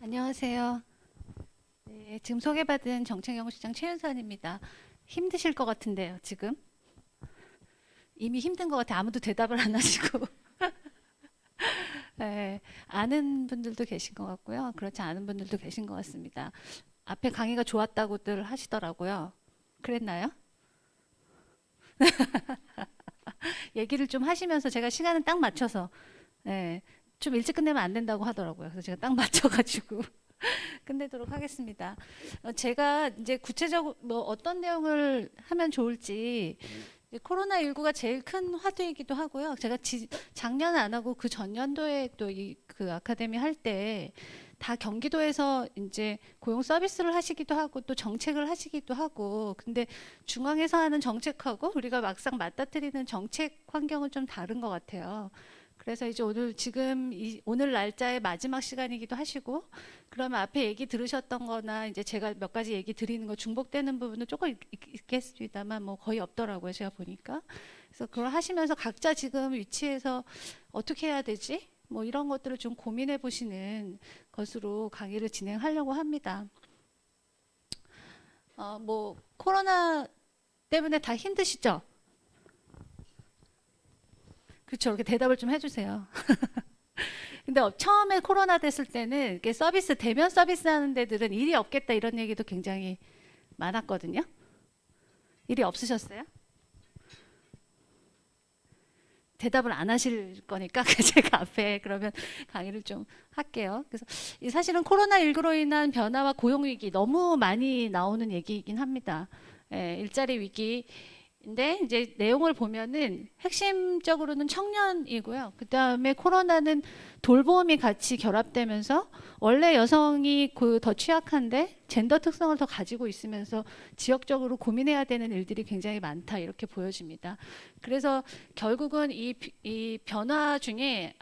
안녕하세요. 네, 지금 소개받은 정책연구실장 최윤선입니다. 힘드실 것 같은데요, 지금? 이미 힘든 것 같아. 아무도 대답을 안 하시고. 네, 아는 분들도 계신 것 같고요. 그렇지 않은 분들도 계신 것 같습니다. 앞에 강의가 좋았다고들 하시더라고요. 그랬나요? 얘기를 좀 하시면서 제가 시간은 딱 맞춰서, 네, 좀 일찍 끝내면 안 된다고 하더라고요. 그래서 제가 딱 맞춰가지고 끝내도록 하겠습니다. 제가 이제 구체적으로 뭐 어떤 내용을 하면 좋을지 코로나19가 제일 큰 화두이기도 하고요. 제가 작년 안 하고 그 전년도에 또 그 아카데미 할 때 다 경기도에서 이제 고용 서비스를 하시기도 하고 또 정책을 하시기도 하고 근데 중앙에서 하는 정책하고 우리가 막상 맞닥뜨리는 정책 환경은 좀 다른 것 같아요. 그래서 이제 오늘 날짜의 마지막 시간이기도 하시고 그러면 앞에 얘기 들으셨던 거나 이제 제가 몇 가지 얘기 드리는 거 중복되는 부분은 조금 있겠습니다만 뭐 거의 없더라고요. 제가 보니까. 그래서 그걸 하시면서 각자 지금 위치에서 어떻게 해야 되지? 뭐 이런 것들을 좀 고민해 보시는 것으로 강의를 진행하려고 합니다. 뭐 코로나 때문에 다 힘드시죠? 그렇죠. 이렇게 대답을 좀 해주세요. 근데 처음에 코로나 됐을 때는 이렇게 대면 서비스 하는 데들은 일이 없겠다 이런 얘기도 굉장히 많았거든요. 일이 없으셨어요? 대답을 안 하실 거니까 제가 앞에 그러면 강의를 좀 할게요. 그래서 사실은 코로나19로 인한 변화와 고용 위기 너무 많이 나오는 얘기이긴 합니다. 일자리 위기 근데 이제 내용을 보면은 핵심적으로는 청년이고요. 그 다음에 코로나는 돌봄이 같이 결합되면서 원래 여성이 그 더 취약한데 젠더 특성을 더 가지고 있으면서 지역적으로 고민해야 되는 일들이 굉장히 많다 이렇게 보여집니다. 그래서 결국은 이 변화 중에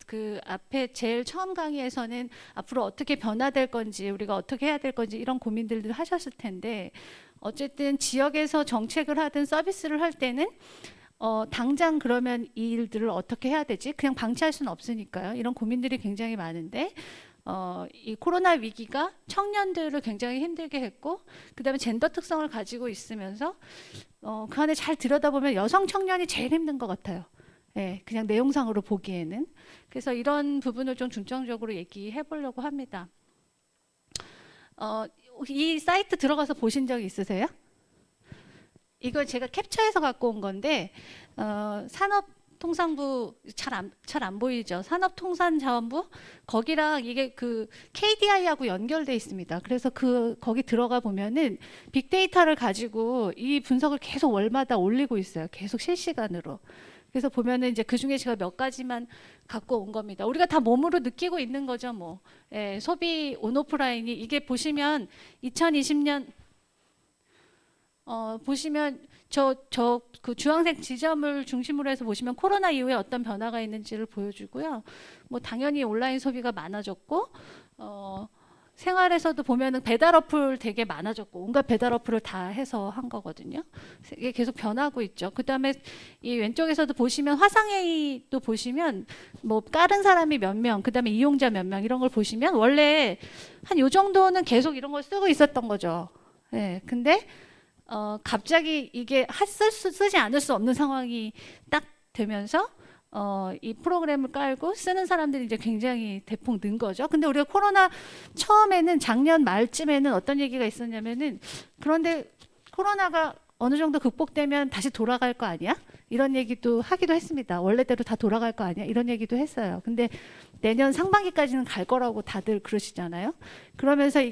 그 앞에 제일 처음 강의에서는 앞으로 어떻게 변화될 건지 우리가 어떻게 해야 될 건지 이런 고민들을 하셨을 텐데 어쨌든 지역에서 정책을 하든 서비스를 할 때는 당장 그러면 이 일들을 어떻게 해야 되지? 그냥 방치할 수는 없으니까요. 이런 고민들이 굉장히 많은데 이 코로나 위기가 청년들을 굉장히 힘들게 했고 그다음에 젠더 특성을 가지고 있으면서 그 안에 잘 들여다보면 여성 청년이 제일 힘든 것 같아요. 예, 그냥 내용상으로 보기에는. 그래서 이런 부분을 좀 중점적으로 얘기해 보려고 합니다. 어, 이 사이트 들어가서 보신 적 있으세요? 이걸 제가 캡처해서 갖고 온 건데 산업통상부 잘 안 보이죠? 산업통상자원부 거기랑 이게 그 KDI하고 연결돼 있습니다. 그래서 거기 들어가 보면은 빅데이터를 가지고 이 분석을 계속 월마다 올리고 있어요. 계속 실시간으로. 그래서 보면은 이제 그 중에 제가 몇 가지만 갖고 온 겁니다. 우리가 다 몸으로 느끼고 있는 거죠, 뭐. 소비 온오프라인이 이게 보시면 2020년 보시면 그 주황색 지점을 중심으로 해서 보시면 코로나 이후에 어떤 변화가 있는지를 보여주고요. 뭐 당연히 온라인 소비가 많아졌고 생활에서도 보면은 배달 어플 되게 많아졌고 온갖 배달 어플을 다 해서 한 거거든요. 이게 계속 변하고 있죠. 그다음에 이 왼쪽에서도 보시면 화상회의도 보시면 뭐 깔은 사람이 몇 명, 그다음에 이용자 몇 명 이런 걸 보시면 원래 한 요 정도는 계속 이런 걸 쓰고 있었던 거죠. 네, 근데 갑자기 이게 쓰지 않을 수 없는 상황이 딱 되면서 이 프로그램을 깔고 쓰는 사람들이 이제 굉장히 대폭 는 거죠. 근데 우리가 코로나 처음에는 작년 말쯤에는 어떤 얘기가 있었냐면은 그런데 코로나가 어느 정도 극복되면 다시 돌아갈 거 아니야? 이런 얘기도 하기도 했습니다. 원래대로 다 돌아갈 거 아니야? 이런 얘기도 했어요. 근데 내년 상반기까지는 갈 거라고 다들 그러시잖아요. 그러면서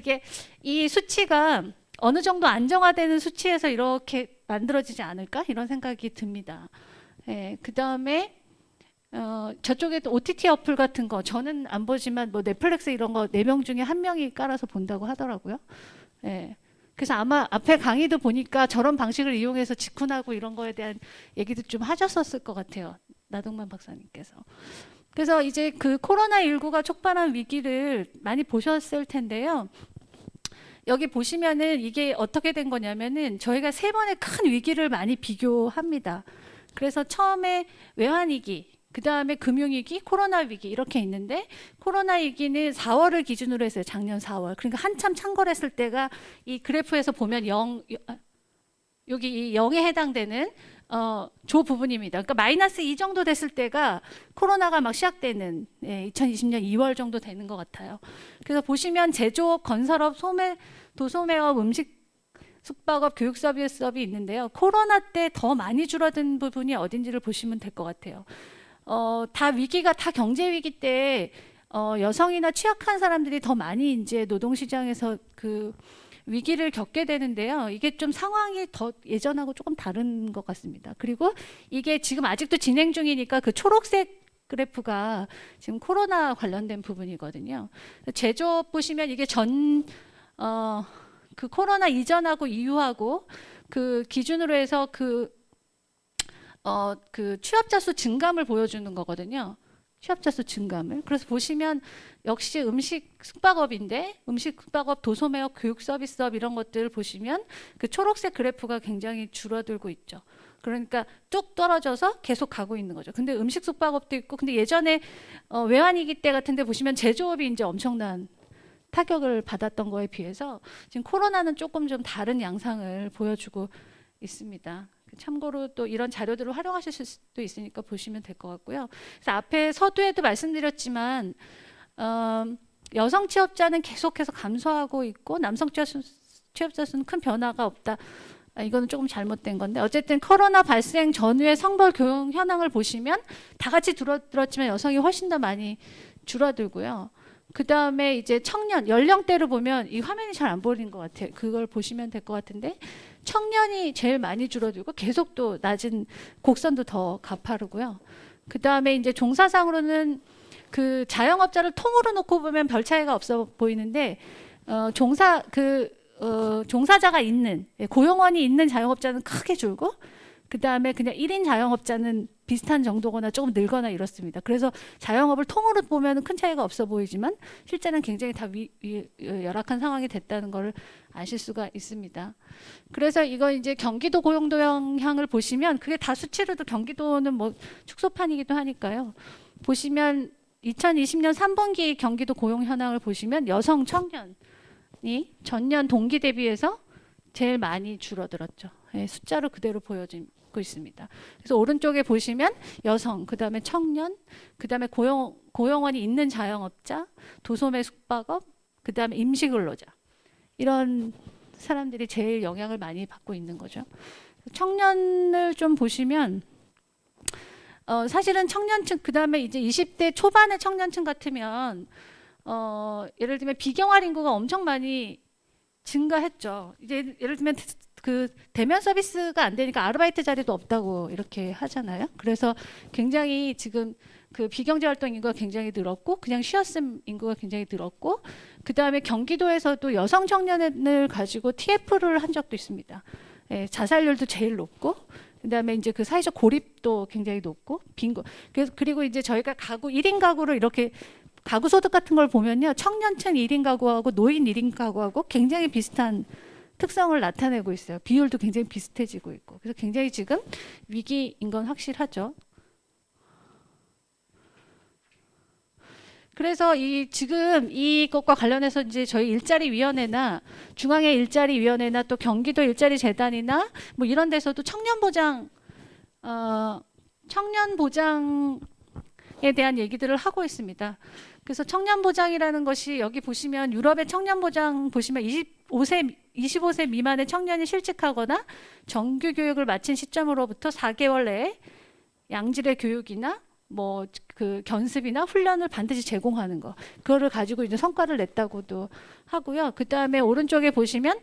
이 수치가 어느 정도 안정화되는 수치에서 이렇게 만들어지지 않을까 이런 생각이 듭니다. 그 다음에 저쪽에 또 OTT 어플 같은 거 저는 안 보지만 뭐 넷플릭스 이런 거 4명 중에 1명이 깔아서 본다고 하더라고요. 예. 그래서 아마 앞에 강의도 보니까 저런 방식을 이용해서 직훈하고 이런 거에 대한 얘기도 좀 하셨었을 것 같아요. 나동만 박사님께서. 그래서 이제 그 코로나19가 촉발한 위기를 많이 보셨을 텐데요. 여기 보시면은 이게 어떻게 된 거냐면은 저희가 3번의 큰 위기를 많이 비교합니다. 그래서 처음에 외환위기, 그 다음에 금융위기, 코로나 위기 이렇게 있는데 코로나 위기는 4월을 기준으로 했어요. 작년 4월. 그러니까 한참 창궐했을 때가 이 그래프에서 보면 여기 이 0에 해당되는 조 부분입니다. 그러니까 마이너스 2 정도 됐을 때가 코로나가 막 시작되는 2020년 2월 정도 되는 것 같아요. 그래서 보시면 제조업, 건설업, 소매, 도소매업, 음식 숙박업, 교육 서비스업이 있는데요. 코로나 때 더 많이 줄어든 부분이 어딘지를 보시면 될 것 같아요. 다 위기가 다 경제 위기 때 여성이나 취약한 사람들이 더 많이 이제 노동시장에서 그 위기를 겪게 되는데요. 이게 좀 상황이 더 예전하고 조금 다른 것 같습니다. 그리고 이게 지금 아직도 진행 중이니까 그 초록색 그래프가 지금 코로나 관련된 부분이거든요. 제조업 보시면 이게 그 코로나 이전하고 이후하고 그 기준으로 해서 그 취업자 수 증감을 보여주는 거거든요. 취업자 수 증감을. 그래서 보시면 역시 음식 숙박업인데 음식 숙박업, 도소매업, 교육 서비스업 이런 것들을 보시면 그 초록색 그래프가 굉장히 줄어들고 있죠. 그러니까 쭉 떨어져서 계속 가고 있는 거죠. 근데 음식 숙박업도 있고, 근데 예전에 외환위기 때 같은데 보시면 제조업이 이제 엄청난 타격을 받았던 거에 비해서 지금 코로나는 조금 좀 다른 양상을 보여주고 있습니다. 참고로 또 이런 자료들을 활용하실 수도 있으니까 보시면 될 것 같고요. 그래서 앞에 서두에도 말씀드렸지만 여성 취업자는 계속해서 감소하고 있고 남성 취업자 수는 큰 변화가 없다. 이거는 조금 잘못된 건데 어쨌든 코로나 발생 전후의 성별 교육 현황을 보시면 다 같이 줄어들었지만 여성이 훨씬 더 많이 줄어들고요. 그 다음에 이제 청년 연령대로 보면 이 화면이 잘 안 보이는 것 같아요. 그걸 보시면 될 것 같은데 청년이 제일 많이 줄어들고 계속 또 낮은 곡선도 더 가파르고요. 그 다음에 이제 종사상으로는 그 자영업자를 통으로 놓고 보면 별 차이가 없어 보이는데 종사자가 있는 고용원이 있는 자영업자는 크게 줄고 그 다음에 그냥 1인 자영업자는 비슷한 정도거나 조금 늘거나 이렇습니다. 그래서 자영업을 통으로 보면 큰 차이가 없어 보이지만 실제는 굉장히 다 열악한 상황이 됐다는 걸 아실 수가 있습니다. 그래서 이거 이제 경기도 고용도 영향을 보시면 그게 다 수치로도 경기도는 뭐 축소판이기도 하니까요. 보시면 2020년 3분기 경기도 고용 현황을 보시면 여성 청년이 전년 동기 대비해서 제일 많이 줄어들었죠. 숫자로 그대로 보여지고 있습니다. 그래서 오른쪽에 보시면 여성, 그 다음에 청년, 그 다음에 고용원이 있는 자영업자, 도소매 숙박업, 그 다음에 임시근로자 이런 사람들이 제일 영향을 많이 받고 있는 거죠. 청년을 좀 보시면 사실은 청년층 그 다음에 이제 20대 초반의 청년층 같으면 예를 들면 비경활 인구가 엄청 많이 증가했죠. 이제 예를 들면 그 대면 서비스가 안 되니까 아르바이트 자리도 없다고 이렇게 하잖아요. 그래서 굉장히 지금 그 비경제 활동 인구가 굉장히 늘었고 그냥 쉬었음 인구가 굉장히 늘었고 그 다음에 경기도에서도 여성 청년을 가지고 TF를 한 적도 있습니다. 자살률도 제일 높고 그 다음에 이제 그 사회적 고립도 굉장히 높고 빈곤 그리고 이제 저희가 가구 1인 가구를 이렇게 가구 소득 같은 걸 보면요 청년층 1인 가구하고 노인 1인 가구하고 굉장히 비슷한 특성을 나타내고 있어요. 비율도 굉장히 비슷해지고 있고 그래서 굉장히 지금 위기인 건 확실하죠. 그래서 지금 이것과 관련해서 이제 저희 일자리 위원회나 중앙의 일자리 위원회나 또 경기도 일자리 재단이나 뭐 이런 데서도 청년 보장에 대한 얘기들을 하고 있습니다. 그래서 청년 보장이라는 것이 여기 보시면 유럽의 청년 보장 보시면 25세 미만의 청년이 실직하거나 정규 교육을 마친 시점으로부터 4개월 내에 양질의 교육이나 뭐 그 견습이나 훈련을 반드시 제공하는 거 그거를 가지고 이제 성과를 냈다고도 하고요. 그 다음에 오른쪽에 보시면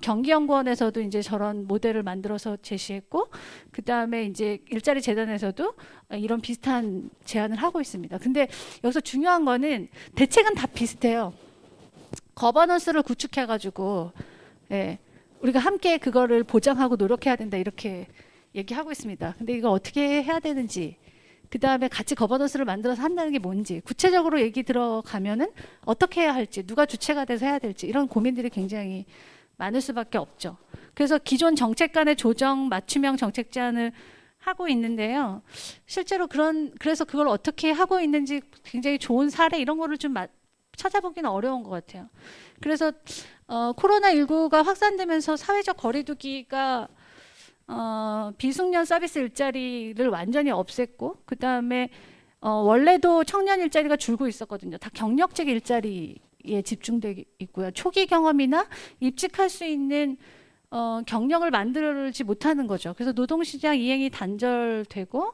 경기연구원에서도 이제 저런 모델을 만들어서 제시했고 그 다음에 이제 일자리 재단에서도 이런 비슷한 제안을 하고 있습니다. 근데 여기서 중요한 거는 대책은 다 비슷해요. 거버넌스를 구축해가지고 우리가 함께 그거를 보장하고 노력해야 된다 이렇게 얘기하고 있습니다. 근데 이거 어떻게 해야 되는지 그 다음에 같이 거버넌스를 만들어서 한다는 게 뭔지 구체적으로 얘기 들어가면은 어떻게 해야 할지 누가 주체가 돼서 해야 될지 이런 고민들이 굉장히 많을 수밖에 없죠. 그래서 기존 정책 간의 조정 맞춤형 정책 제안을 하고 있는데요. 실제로 그래서 그걸 어떻게 하고 있는지 굉장히 좋은 사례 이런 거를 좀 찾아보기는 어려운 것 같아요. 그래서 코로나19가 확산되면서 사회적 거리두기가 비숙련 서비스 일자리를 완전히 없앴고, 그 다음에 원래도 청년 일자리가 줄고 있었거든요. 다 경력직 일자리에 집중돼 있고요. 초기 경험이나 입직할 수 있는 경력을 만들지 못하는 거죠. 그래서 노동시장 이행이 단절되고,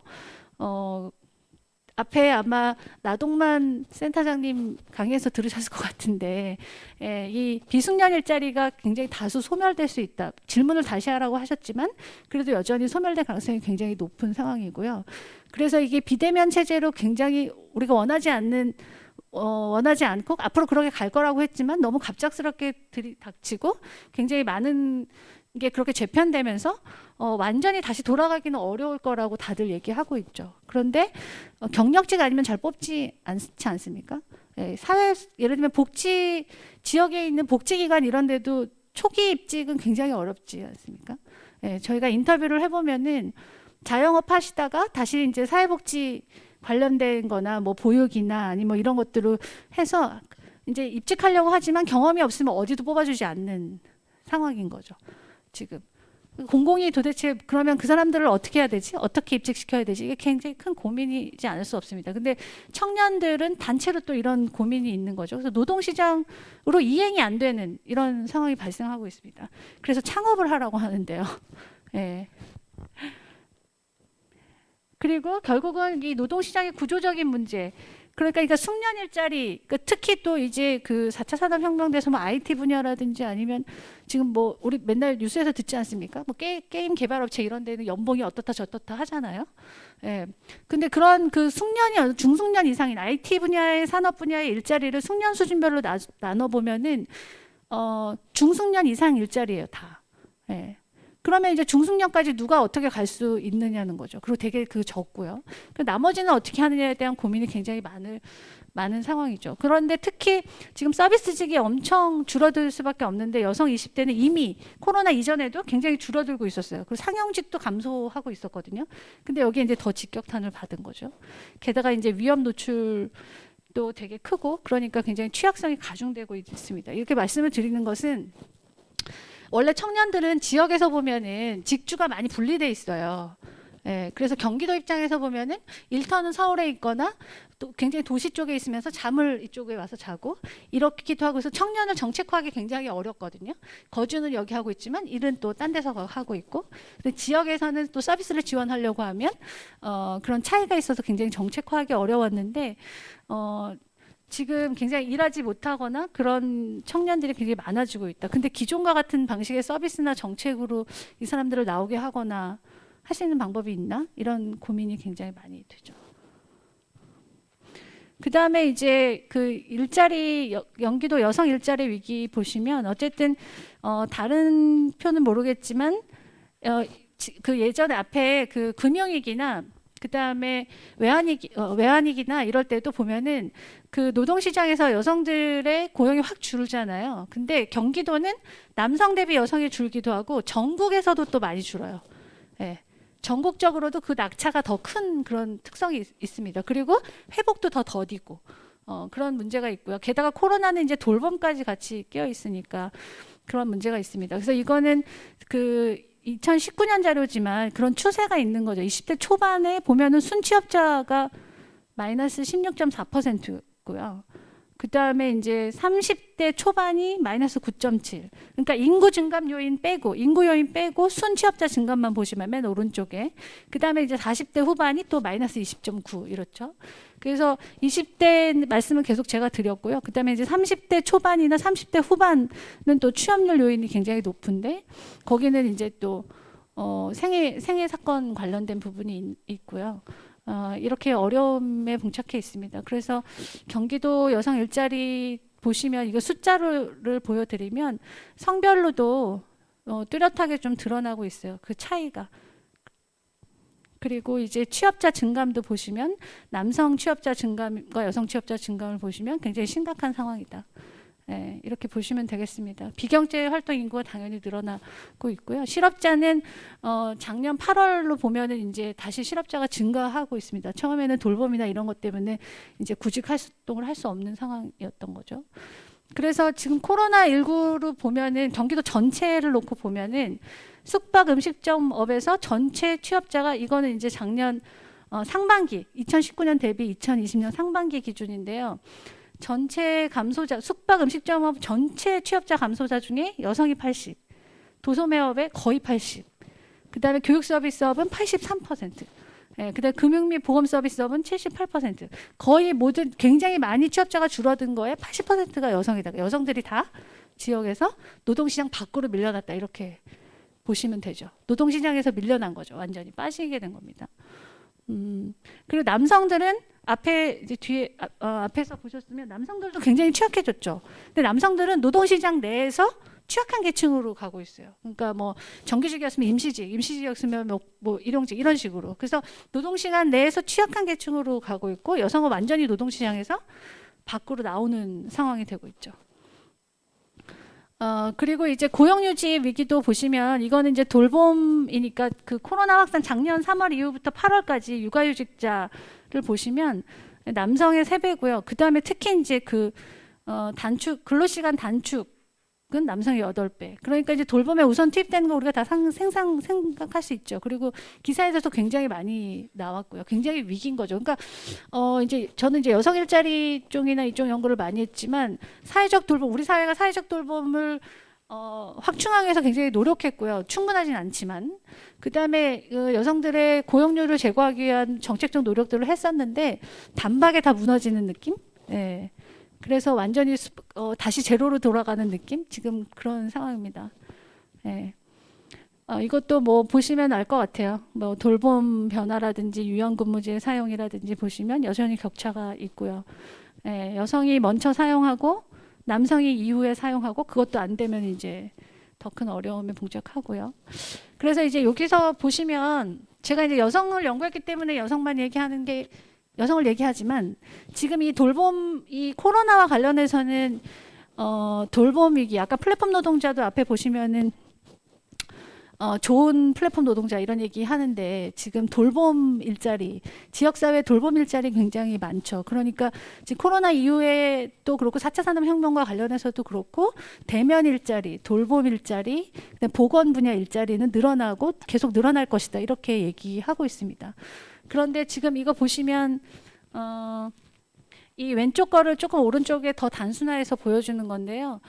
앞에 아마 나동만 센터장님 강의에서 들으셨을 것 같은데, 이 비숙련 일자리가 굉장히 다수 소멸될 수 있다. 질문을 다시 하라고 하셨지만 그래도 여전히 소멸될 가능성이 굉장히 높은 상황이고요. 그래서 이게 비대면 체제로 굉장히 우리가 원하지 않고 앞으로 그렇게 갈 거라고 했지만 너무 갑작스럽게 들이닥치고 굉장히 많은 게 그렇게 재편되면서 완전히 다시 돌아가기는 어려울 거라고 다들 얘기하고 있죠. 그런데 경력직 아니면 잘 뽑지 않지 않습니까? 예를 들면 복지 지역에 있는 복지기관 이런 데도 초기 입직은 굉장히 어렵지 않습니까? 저희가 인터뷰를 해보면은 자영업 하시다가 다시 이제 사회복지 관련된 거나 뭐 보육이나 아니 뭐 이런 것들을 해서 이제 입직하려고 하지만 경험이 없으면 어디도 뽑아주지 않는 상황인 거죠. 지금 공공이 도대체 그러면 그 사람들을 어떻게 해야 되지? 어떻게 입직시켜야 되지? 이게 굉장히 큰 고민이지 않을 수 없습니다. 근데 청년들은 단체로 또 이런 고민이 있는 거죠. 그래서 노동시장으로 이행이 안 되는 이런 상황이 발생하고 있습니다. 그래서 창업을 하라고 하는데요. 예. 그리고 결국은 이 노동시장의 구조적인 문제, 그러니까 숙련 일자리, 특히 또 이제 그 4차 산업혁명 돼서 뭐 IT 분야라든지 아니면 지금 뭐 우리 맨날 뉴스에서 듣지 않습니까? 뭐 게임 개발업체 이런 데는 연봉이 어떻다 저떻다 하잖아요. 예. 근데 그런 그 숙련이 중숙련 이상인 IT 분야의 산업 분야의 일자리를 숙련 수준별로 나눠 보면은 중숙련 이상 일자리예요, 다. 예. 그러면 이제 중숙련까지 누가 어떻게 갈 수 있느냐는 거죠. 그리고 되게 적고요. 나머지는 어떻게 하느냐에 대한 고민이 굉장히 많은 상황이죠. 그런데 특히 지금 서비스직이 엄청 줄어들 수밖에 없는데 여성 20대는 이미 코로나 이전에도 굉장히 줄어들고 있었어요. 그리고 상영직도 감소하고 있었거든요. 근데 여기 이제 더 직격탄을 받은 거죠. 게다가 이제 위험 노출도 되게 크고 그러니까 굉장히 취약성이 가중되고 있습니다. 이렇게 말씀을 드리는 것은 원래 청년들은 지역에서 보면은 직주가 많이 분리돼 있어요. 예, 그래서 경기도 입장에서 보면은 일터는 서울에 있거나 또 굉장히 도시 쪽에 있으면서 잠을 이쪽에 와서 자고 이렇기도 하고 해서 청년을 정책화하기 굉장히 어렵거든요. 거주는 여기 하고 있지만 일은 또 딴 데서 하고 있고, 근데 지역에서는 또 서비스를 지원하려고 하면 그런 차이가 있어서 굉장히 정책화하기 어려웠는데 지금 굉장히 일하지 못하거나 그런 청년들이 굉장히 많아지고 있다. 근데 기존과 같은 방식의 서비스나 정책으로 이 사람들을 나오게 하거나 할 수 있는 방법이 있나? 이런 고민이 굉장히 많이 되죠. 그 다음에 이제 그 일자리, 연기도 여성 일자리 위기 보시면 어쨌든 다른 표는 모르겠지만 그 예전에 앞에 그 금융위기나 그 다음에 외환위기나 이럴 때도 보면은 그 노동시장에서 여성들의 고용이 확 줄잖아요. 근데 경기도는 남성 대비 여성이 줄기도 하고 전국에서도 또 많이 줄어요. 예. 전국적으로도 그 낙차가 더 큰 그런 특성이 있습니다. 그리고 회복도 더 더디고 그런 문제가 있고요. 게다가 코로나는 이제 돌봄까지 같이 끼어 있으니까 그런 문제가 있습니다. 그래서 이거는 그 2019년 자료지만 그런 추세가 있는 거죠. 20대 초반에 보면은 순취업자가 마이너스 16.4%고요. 그 다음에 이제 30대 초반이 마이너스 9.7. 그러니까 인구 증감 요인 빼고, 인구 요인 빼고 순취업자 증감만 보시면 맨 오른쪽에. 그 다음에 이제 40대 후반이 또 마이너스 20.9 이렇죠. 그래서 20대 말씀은 계속 제가 드렸고요. 그 다음에 이제 30대 초반이나 30대 후반은 또 취업률 요인이 굉장히 높은데 거기는 이제 또 생애 사건 관련된 부분이 있고요. 이렇게 어려움에 봉착해 있습니다. 그래서 경기도 여성 일자리 보시면 이거 숫자를 보여드리면 성별로도 뚜렷하게 좀 드러나고 있어요. 그 차이가. 그리고 이제 취업자 증감도 보시면 남성 취업자 증감과 여성 취업자 증감을 보시면 굉장히 심각한 상황이다. 예, 이렇게 보시면 되겠습니다. 비경제 활동 인구가 당연히 늘어나고 있고요. 실업자는 작년 8월로 보면은 이제 다시 실업자가 증가하고 있습니다. 처음에는 돌봄이나 이런 것 때문에 이제 구직 활동을 할 수 없는 상황이었던 거죠. 그래서 지금 코로나19로 보면은 경기도 전체를 놓고 보면은 숙박 음식점업에서 전체 취업자가 이거는 이제 작년 상반기 2019년 대비 2020년 상반기 기준인데요. 전체 감소자 숙박 음식점업 전체 취업자 감소자 중에 여성이 80, 도소매업에 거의 80, 그다음에 교육 서비스업은 83%, 예, 그다음에 금융 및 보험 서비스업은 78%. 거의 모든 굉장히 많이 취업자가 줄어든 거에 80%가 여성이다. 여성들이 다 지역에서 노동시장 밖으로 밀려났다 이렇게 보시면 되죠. 노동시장에서 밀려난 거죠. 완전히 빠지게 된 겁니다. 그리고 남성들은 앞에 이제 뒤에 앞에서 보셨으면 남성들도 굉장히 취약해졌죠. 근데 남성들은 노동시장 내에서 취약한 계층으로 가고 있어요. 그러니까 뭐 정규직이었으면 임시직이었으면 뭐 일용직 이런 식으로. 그래서 노동시간 내에서 취약한 계층으로 가고 있고 여성은 완전히 노동시장에서 밖으로 나오는 상황이 되고 있죠. 그리고 이제 고용유지 위기도 보시면 이거는 이제 돌봄이니까 그 코로나 확산 작년 3월 이후부터 8월까지 육아휴직자를 보시면 남성의 3배고요. 그 다음에 특히 이제 그 단축 근로시간 단축은 남성의 8배. 그러니까 이제 돌봄에 우선 투입되는 거 우리가 다 생각할 수 있죠. 그리고 기사에서도 굉장히 많이 나왔고요. 굉장히 위기인 거죠. 그러니까 이제 저는 이제 여성 일자리 쪽이나 이쪽 연구를 많이 했지만 사회적 돌봄, 우리 사회가 사회적 돌봄을 확충하기 위해서 굉장히 노력했고요. 충분하진 않지만 그 다음에 여성들의 고용률을 제고하기 위한 정책적 노력들을 했었는데 단박에 다 무너지는 느낌. 네. 그래서 완전히 다시 제로로 돌아가는 느낌? 지금 그런 상황입니다. 네. 이것도 뭐 보시면 알 것 같아요. 뭐 돌봄 변화라든지 유연근무제 사용이라든지 보시면 여전히 격차가 있고요. 네. 여성이 먼저 사용하고 남성이 이후에 사용하고 그것도 안 되면 이제 더 큰 어려움에 봉착하고요. 그래서 이제 여기서 보시면 제가 이제 여성을 연구했기 때문에 여성만 얘기하는 게 여성을 얘기하지만 지금 이 돌봄 이 코로나와 관련해서는 돌봄 위기 아까 플랫폼 노동자도 앞에 보시면은 좋은 플랫폼 노동자 이런 얘기 하는데 지금 돌봄 일자리 지역사회 돌봄 일자리 굉장히 많죠. 그러니까 지금 코로나 이후에 또 그렇고 4차 산업혁명과 관련해서도 그렇고 대면 일자리 돌봄 일자리 보건 분야 일자리는 늘어나고 계속 늘어날 것이다 이렇게 얘기하고 있습니다. 그런데 지금 이거 보시면 이 왼쪽 거를 조금 오른쪽에 더 단순화해서 보여주는 건데요.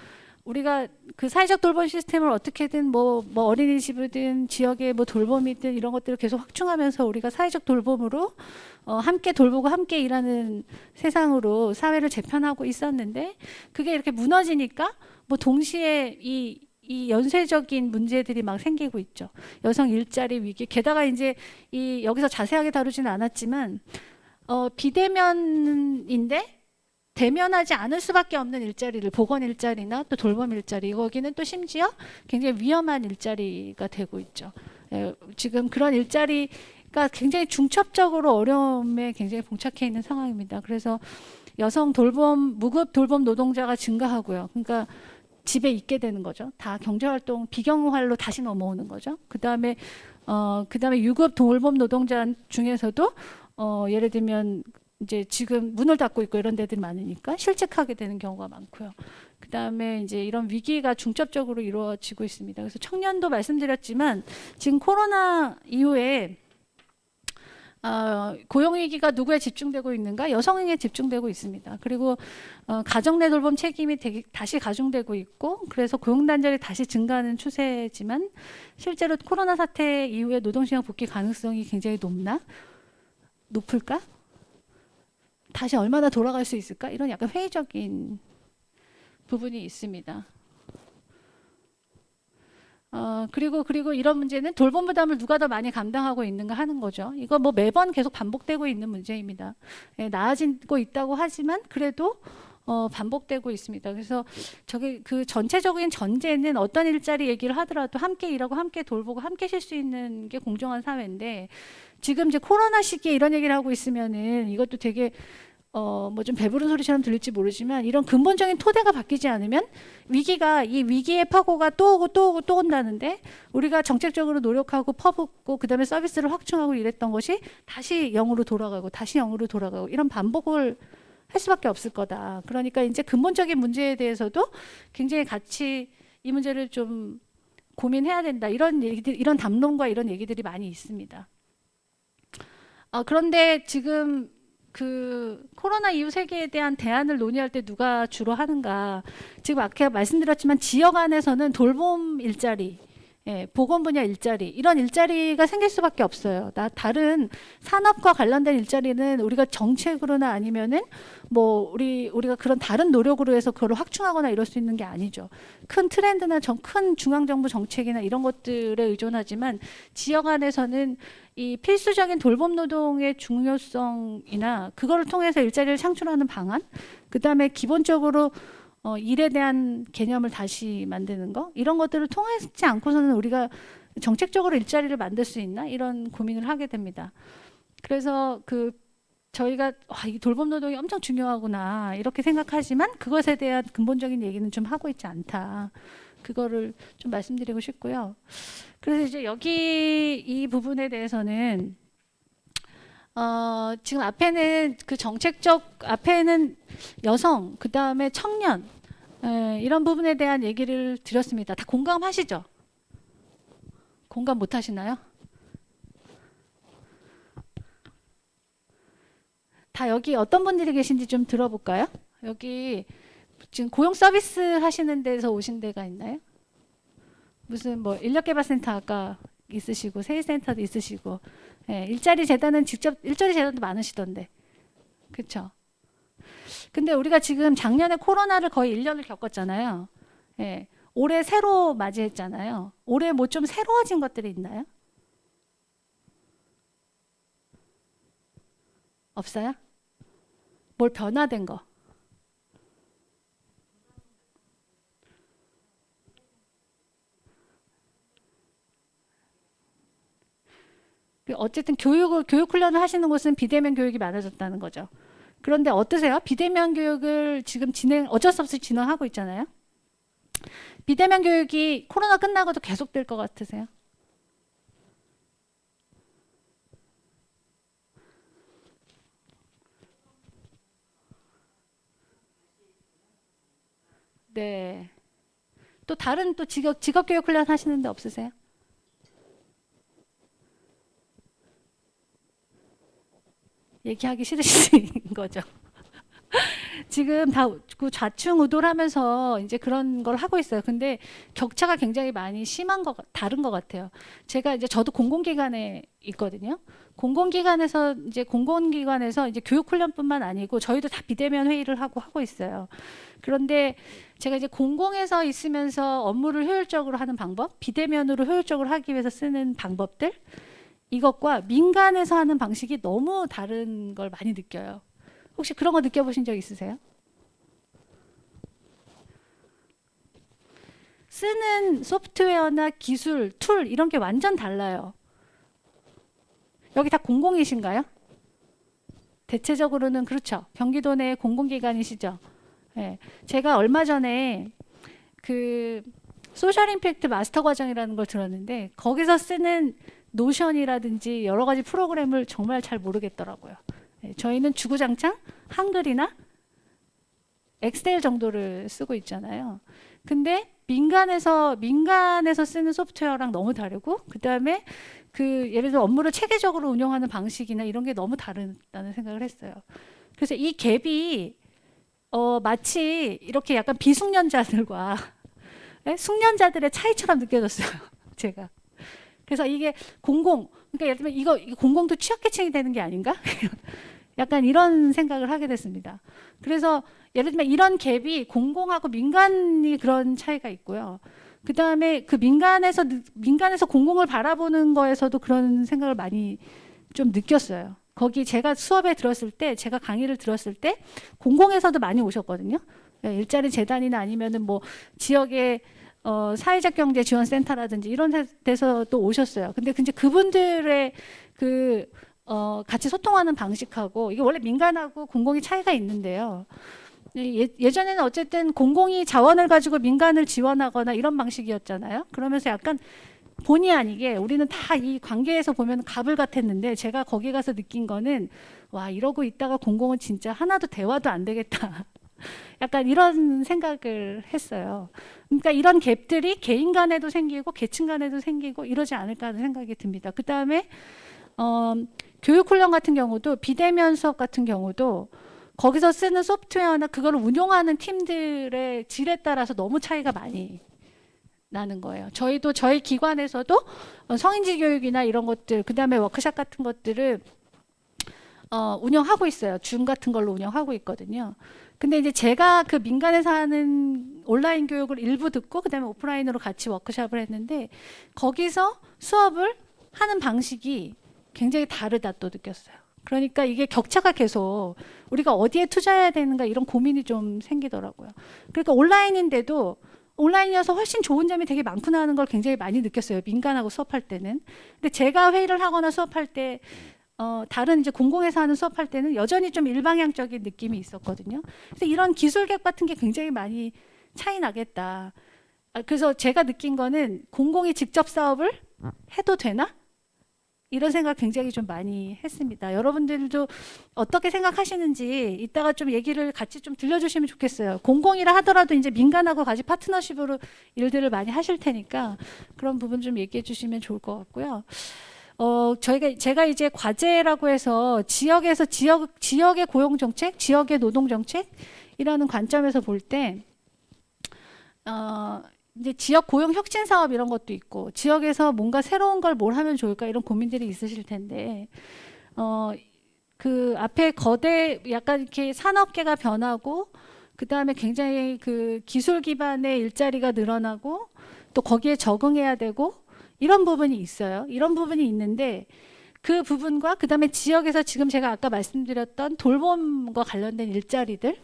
우리가 그 사회적 돌봄 시스템을 어떻게든 뭐 어린이집이든 지역의 뭐 돌봄이든 이런 것들을 계속 확충하면서 우리가 사회적 돌봄으로 함께 돌보고 함께 일하는 세상으로 사회를 재편하고 있었는데 그게 이렇게 무너지니까 뭐 동시에 이 연쇄적인 문제들이 막 생기고 있죠. 여성 일자리 위기. 게다가 이제 이 여기서 자세하게 다루지는 않았지만 비대면인데 대면하지 않을 수밖에 없는 일자리를 보건 일자리나 또 돌봄 일자리 거기는 또 심지어 굉장히 위험한 일자리가 되고 있죠. 지금 그런 일자리가 굉장히 중첩적으로 어려움에 굉장히 봉착해 있는 상황입니다. 그래서 여성 돌봄 무급 돌봄 노동자가 증가하고요. 그러니까 집에 있게 되는 거죠. 다 경제활동 비경활로 다시 넘어오는 거죠. 그다음에 유급 돌봄 노동자 중에서도 예를 들면 이제 지금 문을 닫고 있고 이런 데들이 많으니까 실직하게 되는 경우가 많고요. 그다음에 이제 이런 위기가 중첩적으로 이루어지고 있습니다. 그래서 청년도 말씀드렸지만 지금 코로나 이후에 고용위기가 누구에 집중되고 있는가? 여성에게 집중되고 있습니다. 그리고 가정 내 돌봄 책임이 다시 가중되고 있고 그래서 고용단절이 다시 증가하는 추세지만 실제로 코로나 사태 이후에 노동시장 복귀 가능성이 굉장히 높을까? 다시 얼마나 돌아갈 수 있을까? 이런 약간 회의적인 부분이 있습니다. 그리고 이런 문제는 돌봄 부담을 누가 더 많이 감당하고 있는가 하는 거죠. 이거 뭐 매번 계속 반복되고 있는 문제입니다. 나아지고 있다고 하지만 그래도 반복되고 있습니다. 그래서 저게 그 전체적인 전제는 어떤 일자리 얘기를 하더라도 함께 일하고 함께 돌보고 함께 쉴 수 있는 게 공정한 사회인데 지금 이제 코로나 시기에 이런 얘기를 하고 있으면은 이것도 되게 뭐 좀 배부른 소리처럼 들릴지 모르지만 이런 근본적인 토대가 바뀌지 않으면 이 위기의 파고가 또 오고 또 오고 또 온다는데 우리가 정책적으로 노력하고 퍼붓고 그다음에 서비스를 확충하고 이랬던 것이 다시 0으로 돌아가고 다시 0으로 돌아가고 이런 반복을 할 수밖에 없을 거다. 그러니까 이제 근본적인 문제에 대해서도 굉장히 같이 이 문제를 좀 고민해야 된다. 이런 얘기들, 이런 담론과 이런 얘기들이 많이 있습니다. 그런데 지금 그 코로나 이후 세계에 대한 대안을 논의할 때 누가 주로 하는가? 지금 아까 말씀드렸지만 지역 안에서는 돌봄 일자리, 보건 분야 일자리 이런 일자리가 생길 수밖에 없어요. 다른 산업과 관련된 일자리는 우리가 정책으로나 아니면은 뭐 우리가 그런 다른 노력으로 해서 그걸 확충하거나 이럴 수 있는 게 아니죠. 큰 트렌드나 큰 중앙정부 정책이나 이런 것들에 의존하지만 지역 안에서는 이 필수적인 돌봄 노동의 중요성이나 그거를 통해서 일자리를 창출하는 방안, 그다음에 기본적으로 일에 대한 개념을 다시 만드는 거 이런 것들을 통하지 않고서는 우리가 정책적으로 일자리를 만들 수 있나 이런 고민을 하게 됩니다. 그래서 저희가 이 돌봄 노동이 엄청 중요하구나 이렇게 생각하지만 그것에 대한 근본적인 얘기는 좀 하고 있지 않다. 그거를 좀 말씀드리고 싶고요. 그래서 이제 여기 이 부분에 대해서는 지금 앞에는 그 정책적 앞에는 여성, 그 다음에 청년 이런 부분에 대한 얘기를 드렸습니다. 다 공감하시죠? 공감 못 하시나요? 다 여기 어떤 분들이 계신지 좀 들어볼까요? 여기 지금 고용 서비스 하시는 데서 오신 데가 있나요? 무슨 뭐 인력개발센터 아까 있으시고 세일센터도 있으시고 일자리 재단은 직접 일자리 재단도 많으시던데 그렇죠? 근데 우리가 지금 작년에 코로나를 거의 1년을 겪었잖아요. 올해 새로 맞이했잖아요. 올해 뭐 좀 새로워진 것들이 있나요? 없어요? 뭘 변화된 거? 어쨌든 교육 훈련을 하시는 곳은 비대면 교육이 많아졌다는 거죠. 그런데 어떠세요? 비대면 교육을 지금 어쩔 수 없이 진행하고 있잖아요. 비대면 교육이 코로나 끝나고도 계속될 것 같으세요? 네. 또 다른 또 직업 교육 훈련 하시는 데 없으세요? 얘기하기 싫으신 거죠. 지금 다 좌충우돌하면서 이제 그런 걸 하고 있어요. 근데 격차가 굉장히 많이 다른 것 같아요. 저도 공공기관에 있거든요. 공공기관에서 이제 교육훈련뿐만 아니고 저희도 다 비대면 회의를 하고 있어요. 그런데 제가 이제 공공에서 있으면서 업무를 효율적으로 하는 방법, 비대면으로 효율적으로 하기 위해서 쓰는 방법들, 이것과 민간에서 하는 방식이 너무 다른 걸 많이 느껴요. 혹시 그런 거 느껴보신 적 있으세요? 쓰는 소프트웨어나 기술, 툴 이런 게 완전 달라요. 여기 다 공공이신가요? 대체적으로는 그렇죠. 경기도 내 공공기관이시죠. 네. 제가 얼마 전에 그 소셜 임팩트 마스터 과정이라는 걸 들었는데 거기서 쓰는 노션이라든지 여러 가지 프로그램을 정말 잘 모르겠더라고요. 저희는 주구장창 한글이나 엑셀 정도를 쓰고 있잖아요. 근데 민간에서 쓰는 소프트웨어랑 너무 다르고 그다음에 예를 들어 업무를 체계적으로 운영하는 방식이나 이런 게 너무 다르다는 생각을 했어요. 그래서 이 갭이 마치 이렇게 약간 비숙련자들과 숙련자들의 차이처럼 느껴졌어요. 제가. 그래서 이게 그러니까 예를 들면 이거 공공도 취약계층이 되는 게 아닌가? 약간 이런 생각을 하게 됐습니다. 그래서 예를 들면 이런 갭이 공공하고 민간이 그런 차이가 있고요. 그 다음에 민간에서 공공을 바라보는 거에서도 그런 생각을 많이 좀 느꼈어요. 거기 제가 제가 강의를 들었을 때 공공에서도 많이 오셨거든요. 일자리 재단이나 아니면은 뭐 지역의 사회적 경제 지원 센터라든지 이런 데서도 오셨어요. 근데 그분들의 같이 소통하는 방식하고 이게 원래 민간하고 공공이 차이가 있는데요. 예전에는 어쨌든 공공이 자원을 가지고 민간을 지원하거나 이런 방식이었잖아요. 그러면서 약간 본의 아니게 우리는 다 이 관계에서 보면 갑을 같았는데 제가 거기 가서 느낀 거는 와 이러고 있다가 공공은 진짜 하나도 대화도 안 되겠다. 약간 이런 생각을 했어요. 그러니까 이런 갭들이 개인 간에도 생기고 계층 간에도 생기고 이러지 않을까 하는 생각이 듭니다. 그 다음에 교육 훈련 같은 경우도 비대면 수업 같은 경우도 거기서 쓰는 소프트웨어나 그걸 운용하는 팀들의 질에 따라서 너무 차이가 많이 나는 거예요. 저희도 저희 기관에서도 성인지 교육이나 이런 것들, 그 다음에 워크숍 같은 것들을 운영하고 있어요. 줌 같은 걸로 운영하고 있거든요. 근데 이제 제가 그 민간에서 하는 온라인 교육을 일부 듣고 그다음에 오프라인으로 같이 워크숍을 했는데 거기서 수업을 하는 방식이 굉장히 다르다 또 느꼈어요. 그러니까 이게 격차가 계속 우리가 어디에 투자해야 되는가 이런 고민이 좀 생기더라고요. 그러니까 온라인인데도 온라인이어서 훨씬 좋은 점이 되게 많구나 하는 걸 굉장히 많이 느꼈어요. 민간하고 수업할 때는. 근데 제가 회의를 하거나 수업할 때 다른 이제 공공에서 하는 수업할 때는 여전히 좀 일방향적인 느낌이 있었거든요. 그래서 이런 기술갭 같은 게 굉장히 많이 차이 나겠다. 그래서 제가 느낀 거는 공공이 직접 사업을 해도 되나? 이런 생각 굉장히 좀 많이 했습니다. 여러분들도 어떻게 생각하시는지 이따가 좀 얘기를 같이 좀 들려주시면 좋겠어요. 공공이라 하더라도 이제 민간하고 같이 파트너십으로 일들을 많이 하실 테니까 그런 부분 좀 얘기해 주시면 좋을 것 같고요. 제가 이제 과제라고 해서 지역에서 지역의 고용 정책, 지역의 노동 정책이라는 관점에서 볼 때, 이제 지역 고용 혁신 사업 이런 것도 있고, 지역에서 뭔가 새로운 걸 뭘 하면 좋을까 이런 고민들이 있으실 텐데, 그 앞에 거대 약간 이렇게 산업계가 변하고, 그 다음에 굉장히 그 기술 기반의 일자리가 늘어나고, 또 거기에 적응해야 되고, 이런 부분이 있어요. 이런 부분이 있는데 그 부분과 그 다음에 지역에서 지금 제가 아까 말씀드렸던 돌봄과 관련된 일자리들,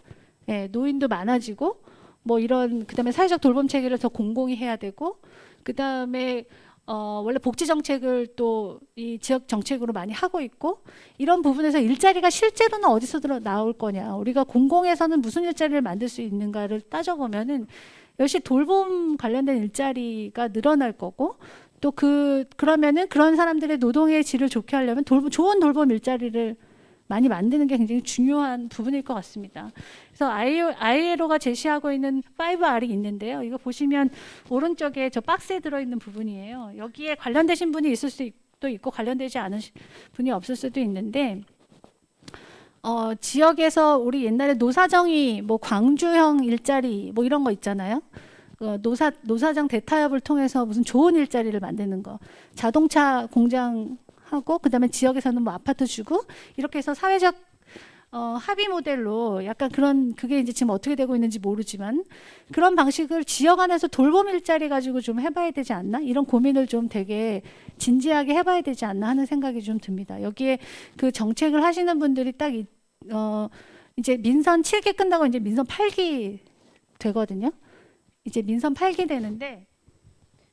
노인도 많아지고 뭐 이런 그 다음에 사회적 돌봄 체계를 더 공공히 해야 되고 그 다음에 원래 복지 정책을 또 이 지역 정책으로 많이 하고 있고 이런 부분에서 일자리가 실제로는 어디서 나올 거냐, 우리가 공공에서는 무슨 일자리를 만들 수 있는가를 따져보면은 역시 돌봄 관련된 일자리가 늘어날 거고 또 그러면은 그런 사람들의 노동의 질을 좋게 하려면 좋은 돌봄 일자리를 많이 만드는 게 굉장히 중요한 부분일 것 같습니다. 그래서 ILO가 제시하고 있는 5R이 있는데요. 이거 보시면 오른쪽에 저 박스에 들어있는 부분이에요. 여기에 관련되신 분이 있을 수도 있고 관련되지 않은 분이 없을 수도 있는데 지역에서 우리 옛날에 노사정이 뭐 광주형 일자리 뭐 이런 거 있잖아요. 노사정 대타협을 통해서 무슨 좋은 일자리를 만드는 거, 자동차 공장 하고 그다음에 지역에서는 뭐 아파트 주고 이렇게 해서 사회적 합의 모델로 약간 그게 이제 지금 어떻게 되고 있는지 모르지만 그런 방식을 지역 안에서 돌봄 일자리 가지고 좀 해봐야 되지 않나, 이런 고민을 좀 되게 진지하게 해봐야 되지 않나 하는 생각이 좀 듭니다. 여기에 그 정책을 하시는 분들이 딱 이제 민선 7기 끝나고 이제 민선 8기 되거든요. 이제 민선 8기 되는데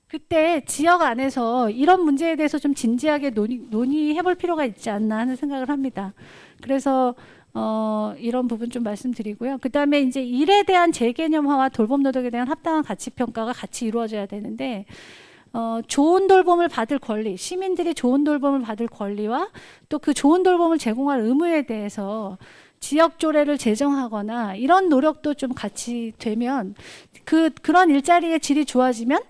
그때 지역 안에서 이런 문제에 대해서 좀 진지하게 논의해볼 필요가 있지 않나 하는 생각을 합니다. 그래서 이런 부분 좀 말씀드리고요. 그 다음에 이제 일에 대한 재개념화와 돌봄 노동에 대한 합당한 가치 평가가 같이 이루어져야 되는데 좋은 돌봄을 받을 권리, 시민들이 좋은 돌봄을 받을 권리와 또 그 좋은 돌봄을 제공할 의무에 대해서 지역 조례를 제정하거나 이런 노력도 좀 같이 되면 그런 일자리의 질이 좋아지면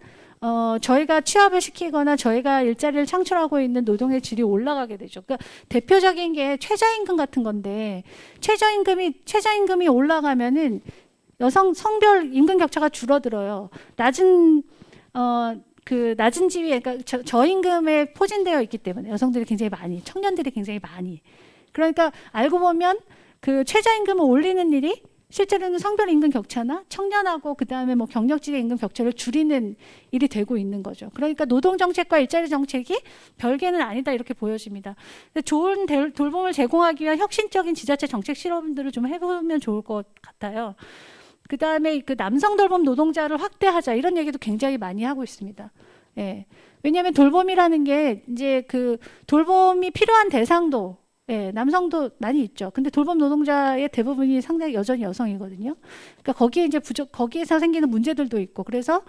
저희가 취업을 시키거나 저희가 일자리를 창출하고 있는 노동의 질이 올라가게 되죠. 그러니까 대표적인 게 최저임금 같은 건데 최저임금이 올라가면은 성별 임금 격차가 줄어들어요. 낮은 지위, 그러니까 저임금에 포진되어 있기 때문에 여성들이 굉장히 많이, 청년들이 굉장히 많이. 그러니까 알고 보면 그 최저임금을 올리는 일이 실제로는 성별 임금 격차나 청년하고 그 다음에 뭐 경력직의 임금 격차를 줄이는 일이 되고 있는 거죠. 그러니까 노동 정책과 일자리 정책이 별개는 아니다 이렇게 보여집니다. 좋은 돌봄을 제공하기 위한 혁신적인 지자체 정책 실험들을 좀 해보면 좋을 것 같아요. 그 다음에 그 남성 돌봄 노동자를 확대하자 이런 얘기도 굉장히 많이 하고 있습니다. 예. 왜냐하면 돌봄이라는 게 이제 그 돌봄이 필요한 대상도 예, 남성도 많이 있죠. 근데 돌봄 노동자의 대부분이 상당히 여전히 여성이거든요. 그러니까 거기에 이제 거기에서 생기는 문제들도 있고, 그래서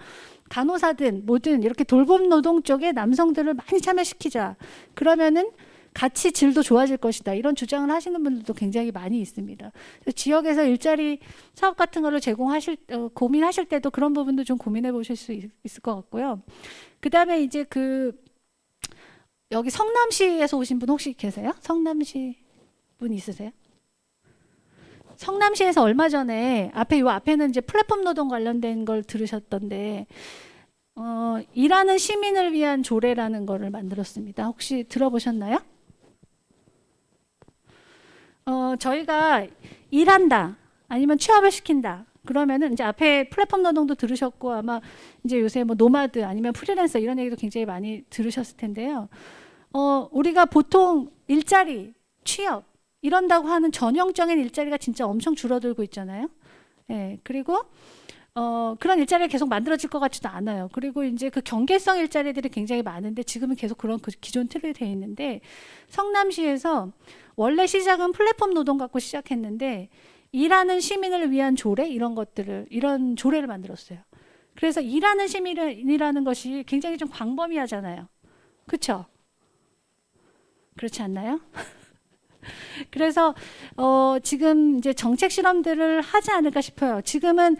간호사든 뭐든 이렇게 돌봄 노동 쪽에 남성들을 많이 참여시키자. 그러면은 같이 질도 좋아질 것이다. 이런 주장을 하시는 분들도 굉장히 많이 있습니다. 지역에서 일자리 사업 같은 거를 고민하실 때도 그런 부분도 좀 고민해 보실 수 있을 것 같고요. 그 다음에 이제 여기 성남시에서 오신 분 혹시 계세요? 성남시 분 있으세요? 성남시에서 얼마 전에 앞에는 이제 플랫폼 노동 관련된 걸 들으셨던데, 일하는 시민을 위한 조례라는 거를 만들었습니다. 혹시 들어보셨나요? 저희가 일한다, 아니면 취업을 시킨다. 그러면은 이제 앞에 플랫폼 노동도 들으셨고, 아마 이제 요새 뭐 노마드 아니면 프리랜서 이런 얘기도 굉장히 많이 들으셨을 텐데요. 우리가 보통 일자리, 취업 이런다고 하는 전형적인 일자리가 진짜 엄청 줄어들고 있잖아요. 예, 그리고 그런 일자리가 계속 만들어질 것 같지도 않아요. 그리고 이제 그 경계성 일자리들이 굉장히 많은데 지금은 계속 그런 그 기존 틀이 돼 있는데, 성남시에서 원래 시작은 플랫폼 노동 갖고 시작했는데 일하는 시민을 위한 조례 이런 조례를 만들었어요. 그래서 일하는 시민이라는 것이 굉장히 좀 광범위하잖아요. 그렇죠? 그렇지 않나요? 그래서 지금 이제 정책 실험들을 하지 않을까 싶어요. 지금은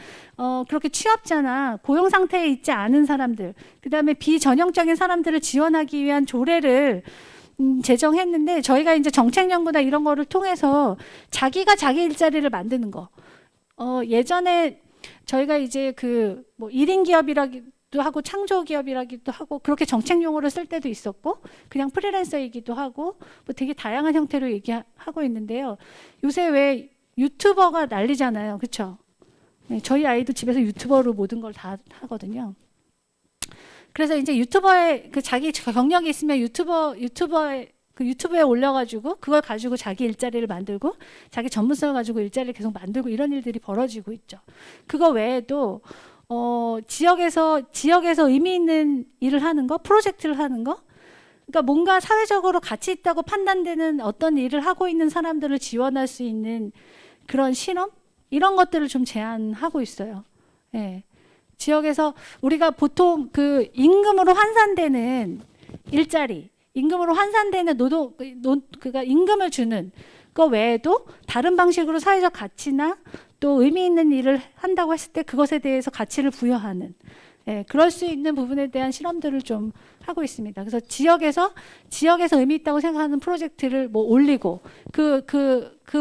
그렇게 취업자나 고용 상태에 있지 않은 사람들, 그다음에 비전형적인 사람들을 지원하기 위한 조례를 제정했는데, 저희가 이제 정책 연구나 이런 거를 통해서 자기가 자기 일자리를 만드는 거. 예전에 저희가 이제 뭐 1인 기업이라기도 하고 창조 기업이라기도 하고 그렇게 정책 용어를 쓸 때도 있었고, 그냥 프리랜서이기도 하고 뭐 되게 다양한 형태로 얘기하고 있는데요. 요새 왜 유튜버가 난리잖아요. 그렇죠? 네, 저희 아이도 집에서 유튜버로 모든 걸 다 하거든요. 그래서 이제 유튜버의 자기 경력이 있으면 유튜브에 올려가지고 그걸 가지고 자기 일자리를 만들고 자기 전문성을 가지고 일자리를 계속 만들고 이런 일들이 벌어지고 있죠. 그거 외에도 지역에서 의미 있는 일을 하는 거, 프로젝트를 하는 거, 그러니까 뭔가 사회적으로 가치 있다고 판단되는 어떤 일을 하고 있는 사람들을 지원할 수 있는 그런 실험 이런 것들을 좀 제안하고 있어요. 예. 지역에서 우리가 보통 그 임금으로 환산되는 일자리, 임금으로 환산되는 그가 임금을 주는 거 외에도 다른 방식으로 사회적 가치나 또 의미 있는 일을 한다고 했을 때 그것에 대해서 가치를 부여하는, 그럴 수 있는 부분에 대한 실험들을 좀 하고 있습니다. 그래서 지역에서 의미 있다고 생각하는 프로젝트를 뭐 올리고 그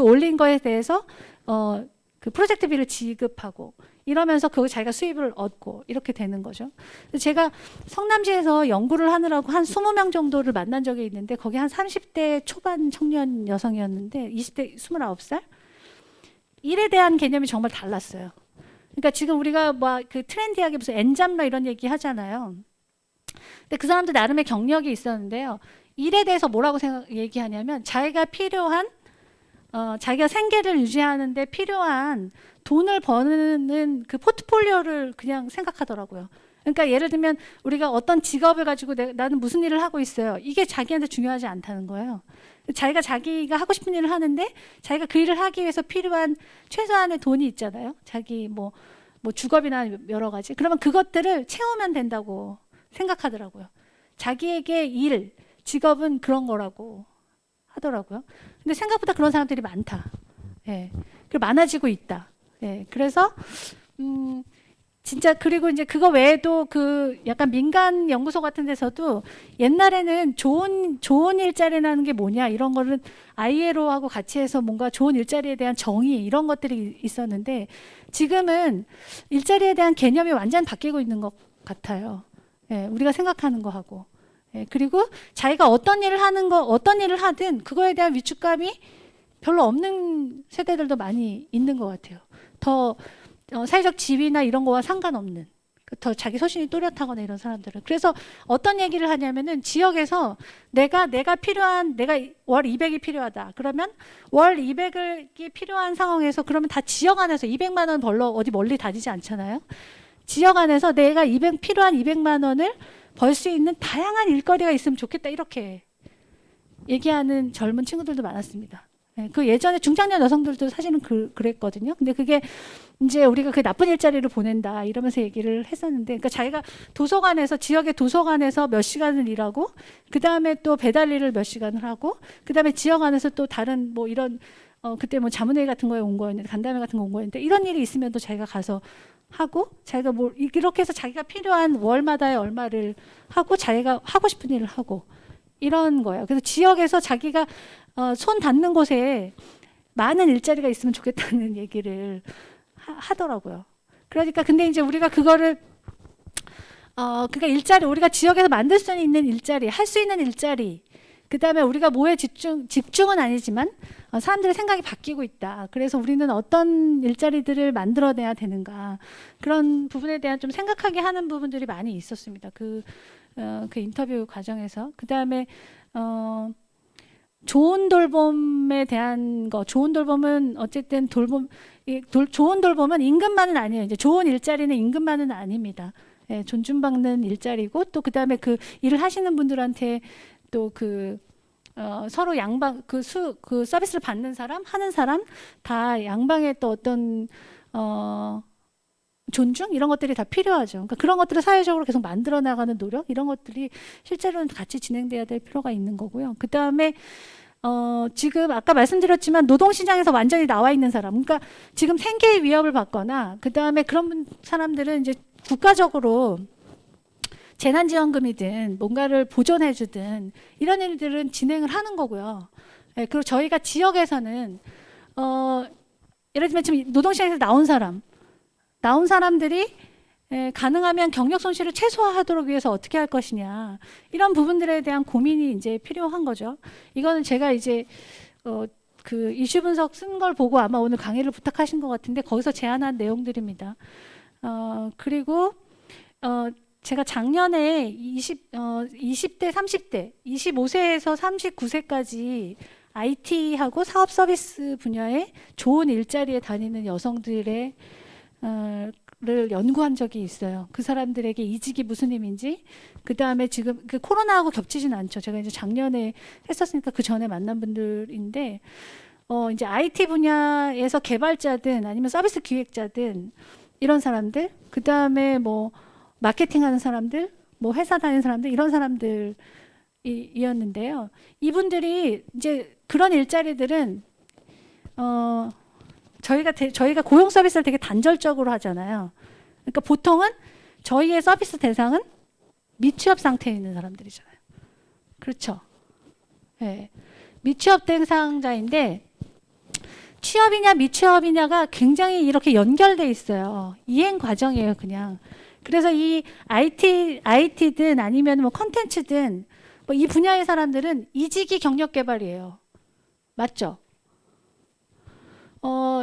올린 거에 대해서 그 프로젝트비를 지급하고 이러면서 그거 자기가 수입을 얻고 이렇게 되는 거죠. 제가 성남시에서 연구를 하느라고 한 20명 정도를 만난 적이 있는데, 거기 한 30대 초반 청년 여성이었는데 20대 29살? 일에 대한 개념이 정말 달랐어요. 그러니까 지금 우리가 뭐 그 트렌디하게 무슨 엔잡러 이런 얘기 하잖아요. 근데 그 사람들 나름의 경력이 있었는데요. 일에 대해서 뭐라고 얘기하냐면 자기가 필요한 자기가 생계를 유지하는데 필요한 돈을 버는 그 포트폴리오를 그냥 생각하더라고요. 그러니까 예를 들면 우리가 어떤 직업을 가지고 나는 무슨 일을 하고 있어요. 이게 자기한테 중요하지 않다는 거예요. 자기가 하고 싶은 일을 하는데 자기가 그 일을 하기 위해서 필요한 최소한의 돈이 있잖아요. 자기 뭐 주거비나 여러 가지. 그러면 그것들을 채우면 된다고 생각하더라고요. 자기에게 직업은 그런 거라고 하더라고요. 근데 생각보다 그런 사람들이 많다. 예. 그리고 많아지고 있다. 예. 그래서 진짜, 그리고 이제 그거 외에도 그 약간 민간 연구소 같은 데서도 옛날에는 좋은 일자리라는 게 뭐냐 이런 거를 ILO하고 같이 해서 뭔가 좋은 일자리에 대한 정의 이런 것들이 있었는데, 지금은 일자리에 대한 개념이 완전 바뀌고 있는 것 같아요. 예. 우리가 생각하는 거하고. 예, 그리고 자기가 어떤 일을 하든 그거에 대한 위축감이 별로 없는 세대들도 많이 있는 것 같아요. 더 사회적 지위나 이런 거와 상관없는, 더 자기 소신이 또렷하거나 이런 사람들은. 그래서 어떤 얘기를 하냐면은 지역에서 내가 월 200이 필요하다. 그러면 월 200이 필요한 상황에서 그러면 다 지역 안에서 200만 원 벌러 어디 멀리 다니지 않잖아요. 지역 안에서 내가 필요한 200만 원을 벌 수 있는 다양한 일거리가 있으면 좋겠다 이렇게 얘기하는 젊은 친구들도 많았습니다. 예, 그 예전에 중장년 여성들도 사실은 그랬거든요. 근데 그게 이제 우리가 그 나쁜 일자리를 보낸다 이러면서 얘기를 했었는데, 그러니까 자기가 도서관에서 지역의 도서관에서 몇 시간을 일하고, 그 다음에 또 배달 일을 몇 시간을 하고, 그 다음에 지역 안에서 또 다른 뭐 이런 그때 뭐 자문회의 같은 거에 온 거였는데, 간담회 같은 거 온 거였는데, 이런 일이 있으면 또 자기가 가서 하고, 자기가 뭐 이렇게 해서 자기가 필요한 월마다의 얼마를 하고, 자기가 하고 싶은 일을 하고 이런 거예요. 그래서 지역에서 자기가 손 닿는 곳에 많은 일자리가 있으면 좋겠다는 얘기를 하더라고요. 그러니까 근데 이제 우리가 그거를 그러니까 일자리, 우리가 지역에서 만들 수 있는 일자리, 할 수 있는 일자리, 그 다음에 우리가 뭐에 집중은 아니지만 사람들의 생각이 바뀌고 있다. 그래서 우리는 어떤 일자리들을 만들어내야 되는가, 그런 부분에 대한 좀 생각하게 하는 부분들이 많이 있었습니다. 그 인터뷰 과정에서. 그 다음에 좋은 돌봄에 대한 거, 좋은 돌봄은 어쨌든 좋은 돌봄은 임금만은 아니에요. 이제 좋은 일자리는 임금만은 아닙니다. 예, 존중받는 일자리고, 또 그 다음에 그 일을 하시는 분들한테 또 서로 양방, 그 서비스를 받는 사람, 하는 사람, 다 양방의 또 어떤, 존중? 이런 것들이 다 필요하죠. 그러니까 그런 것들을 사회적으로 계속 만들어 나가는 노력, 이런 것들이 실제로는 같이 진행돼야 될 필요가 있는 거고요. 그 다음에 지금 아까 말씀드렸지만 노동시장에서 완전히 나와 있는 사람, 그러니까 지금 생계의 위협을 받거나, 그 다음에 그런 사람들은 이제 국가적으로 재난지원금이든 뭔가를 보존해주든 이런 일들은 진행을 하는 거고요. 예, 그리고 저희가 지역에서는 예를 들면 지금 노동시장에서 나온 사람들이 가능하면 경력 손실을 최소화하도록 위해서 어떻게 할 것이냐, 이런 부분들에 대한 고민이 이제 필요한 거죠. 이거는 제가 이제 그 이슈 분석 쓴 걸 보고 아마 오늘 강의를 부탁하신 것 같은데, 거기서 제안한 내용들입니다. 그리고 제가 작년에 20대, 30대, 25세에서 39세까지 IT하고 사업 서비스 분야에 좋은 일자리에 다니는 여성들의 를 연구한 적이 있어요. 그 사람들에게 이직이 무슨 의미인지, 그 다음에 지금 그 코로나하고 겹치진 않죠. 제가 이제 작년에 했었으니까 그 전에 만난 분들인데, 이제 IT 분야에서 개발자든 아니면 서비스 기획자든 이런 사람들, 그 다음에 뭐 마케팅하는 사람들, 뭐 회사 다니는 사람들, 이런 사람들이었는데요. 이분들이 이제 그런 일자리들은 저희가 고용 서비스를 되게 단절적으로 하잖아요. 그러니까 보통은 저희의 서비스 대상은 미취업 상태에 있는 사람들이잖아요. 그렇죠? 네. 미취업 대상자인데, 취업이냐 미취업이냐가 굉장히 이렇게 연결돼 있어요. 이행 과정이에요, 그냥. 그래서 이 IT든 아니면 뭐 컨텐츠든 뭐 이 분야의 사람들은 이직이 경력 개발이에요. 맞죠?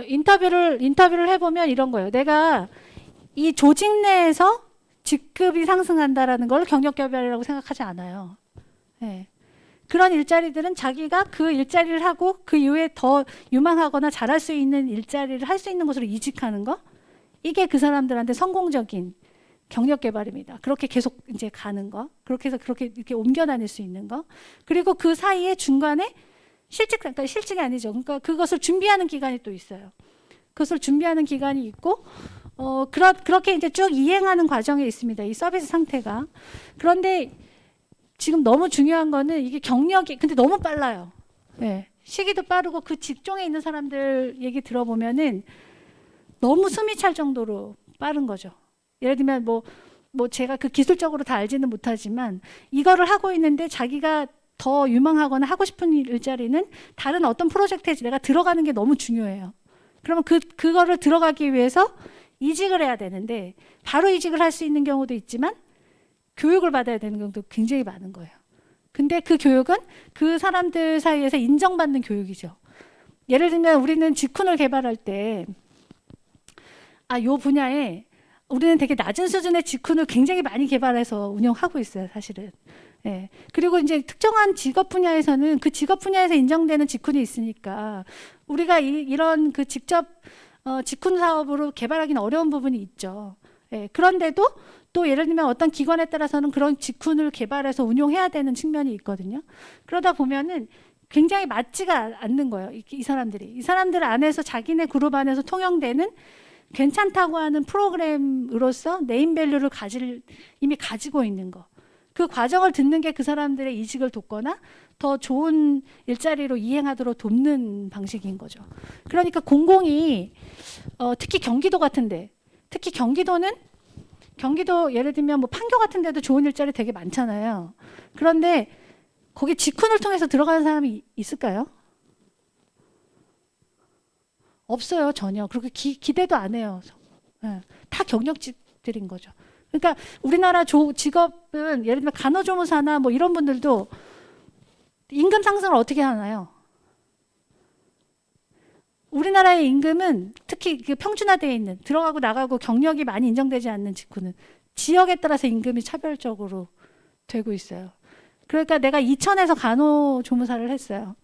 인터뷰를 해보면 이런 거예요. 내가 이 조직 내에서 직급이 상승한다라는 걸 경력 개발이라고 생각하지 않아요. 네. 그런 일자리들은 자기가 그 일자리를 하고 그 이후에 더 유망하거나 잘할 수 있는 일자리를 할 수 있는 곳으로 이직하는 거, 이게 그 사람들한테 성공적인 경력 개발입니다. 그렇게 계속 이제 가는 거, 그렇게 해서 그렇게 이렇게 옮겨 다닐 수 있는 거, 그리고 그 사이에 중간에 그러니까 실직이 아니죠. 그러니까 그것을 준비하는 기간이 또 있어요. 그것을 준비하는 기간이 있고, 그렇게 이제 쭉 이행하는 과정에 있습니다. 이 서비스 상태가. 그런데 지금 너무 중요한 거는 이게 경력이 근데 너무 빨라요. 네. 시기도 빠르고 그 직종에 있는 사람들 얘기 들어보면은 너무 숨이 찰 정도로 빠른 거죠. 예를 들면 뭐 제가 그 기술적으로 다 알지는 못하지만 이거를 하고 있는데 자기가 더 유망하거나 하고 싶은 일자리는 다른 어떤 프로젝트에 내가 들어가는 게 너무 중요해요. 그러면 그거를 들어가기 위해서 이직을 해야 되는데 바로 이직을 할 수 있는 경우도 있지만 교육을 받아야 되는 경우도 굉장히 많은 거예요. 근데 그 교육은 그 사람들 사이에서 인정받는 교육이죠. 예를 들면 우리는 직군을 개발할 때 요 분야에 우리는 되게 낮은 수준의 직군을 굉장히 많이 개발해서 운영하고 있어요, 사실은. 예. 그리고 이제 특정한 직업 분야에서는 그 직업 분야에서 인정되는 직군이 있으니까 우리가 이런 그 직접 직군 사업으로 개발하기는 어려운 부분이 있죠. 예, 그런데도 또 예를 들면 어떤 기관에 따라서는 그런 직군을 개발해서 운용해야 되는 측면이 있거든요. 그러다 보면은 굉장히 맞지가 않는 거예요. 이 사람들이. 이 사람들 안에서 자기네 그룹 안에서 통용되는 괜찮다고 하는 프로그램으로서 네임밸류를 이미 가지고 있는 거. 그 과정을 듣는 게 그 사람들의 이직을 돕거나 더 좋은 일자리로 이행하도록 돕는 방식인 거죠. 그러니까 공공이 특히 경기도 같은데, 특히 경기도 예를 들면 뭐 판교 같은 데도 좋은 일자리 되게 많잖아요. 그런데 거기 직군을 통해서 들어가는 사람이 있을까요? 없어요, 전혀. 그렇게 기대도 안 해요. 예, 다 경력직들인 거죠. 그러니까 우리나라 직업은 예를 들면 간호조무사나 뭐 이런 분들도 임금 상승을 어떻게 하나요? 우리나라의 임금은 특히 평준화되어 있는 들어가고 나가고 경력이 많이 인정되지 않는 직군은 지역에 따라서 임금이 차별적으로 되고 있어요. 그러니까 내가 이천에서 간호조무사를 했어요.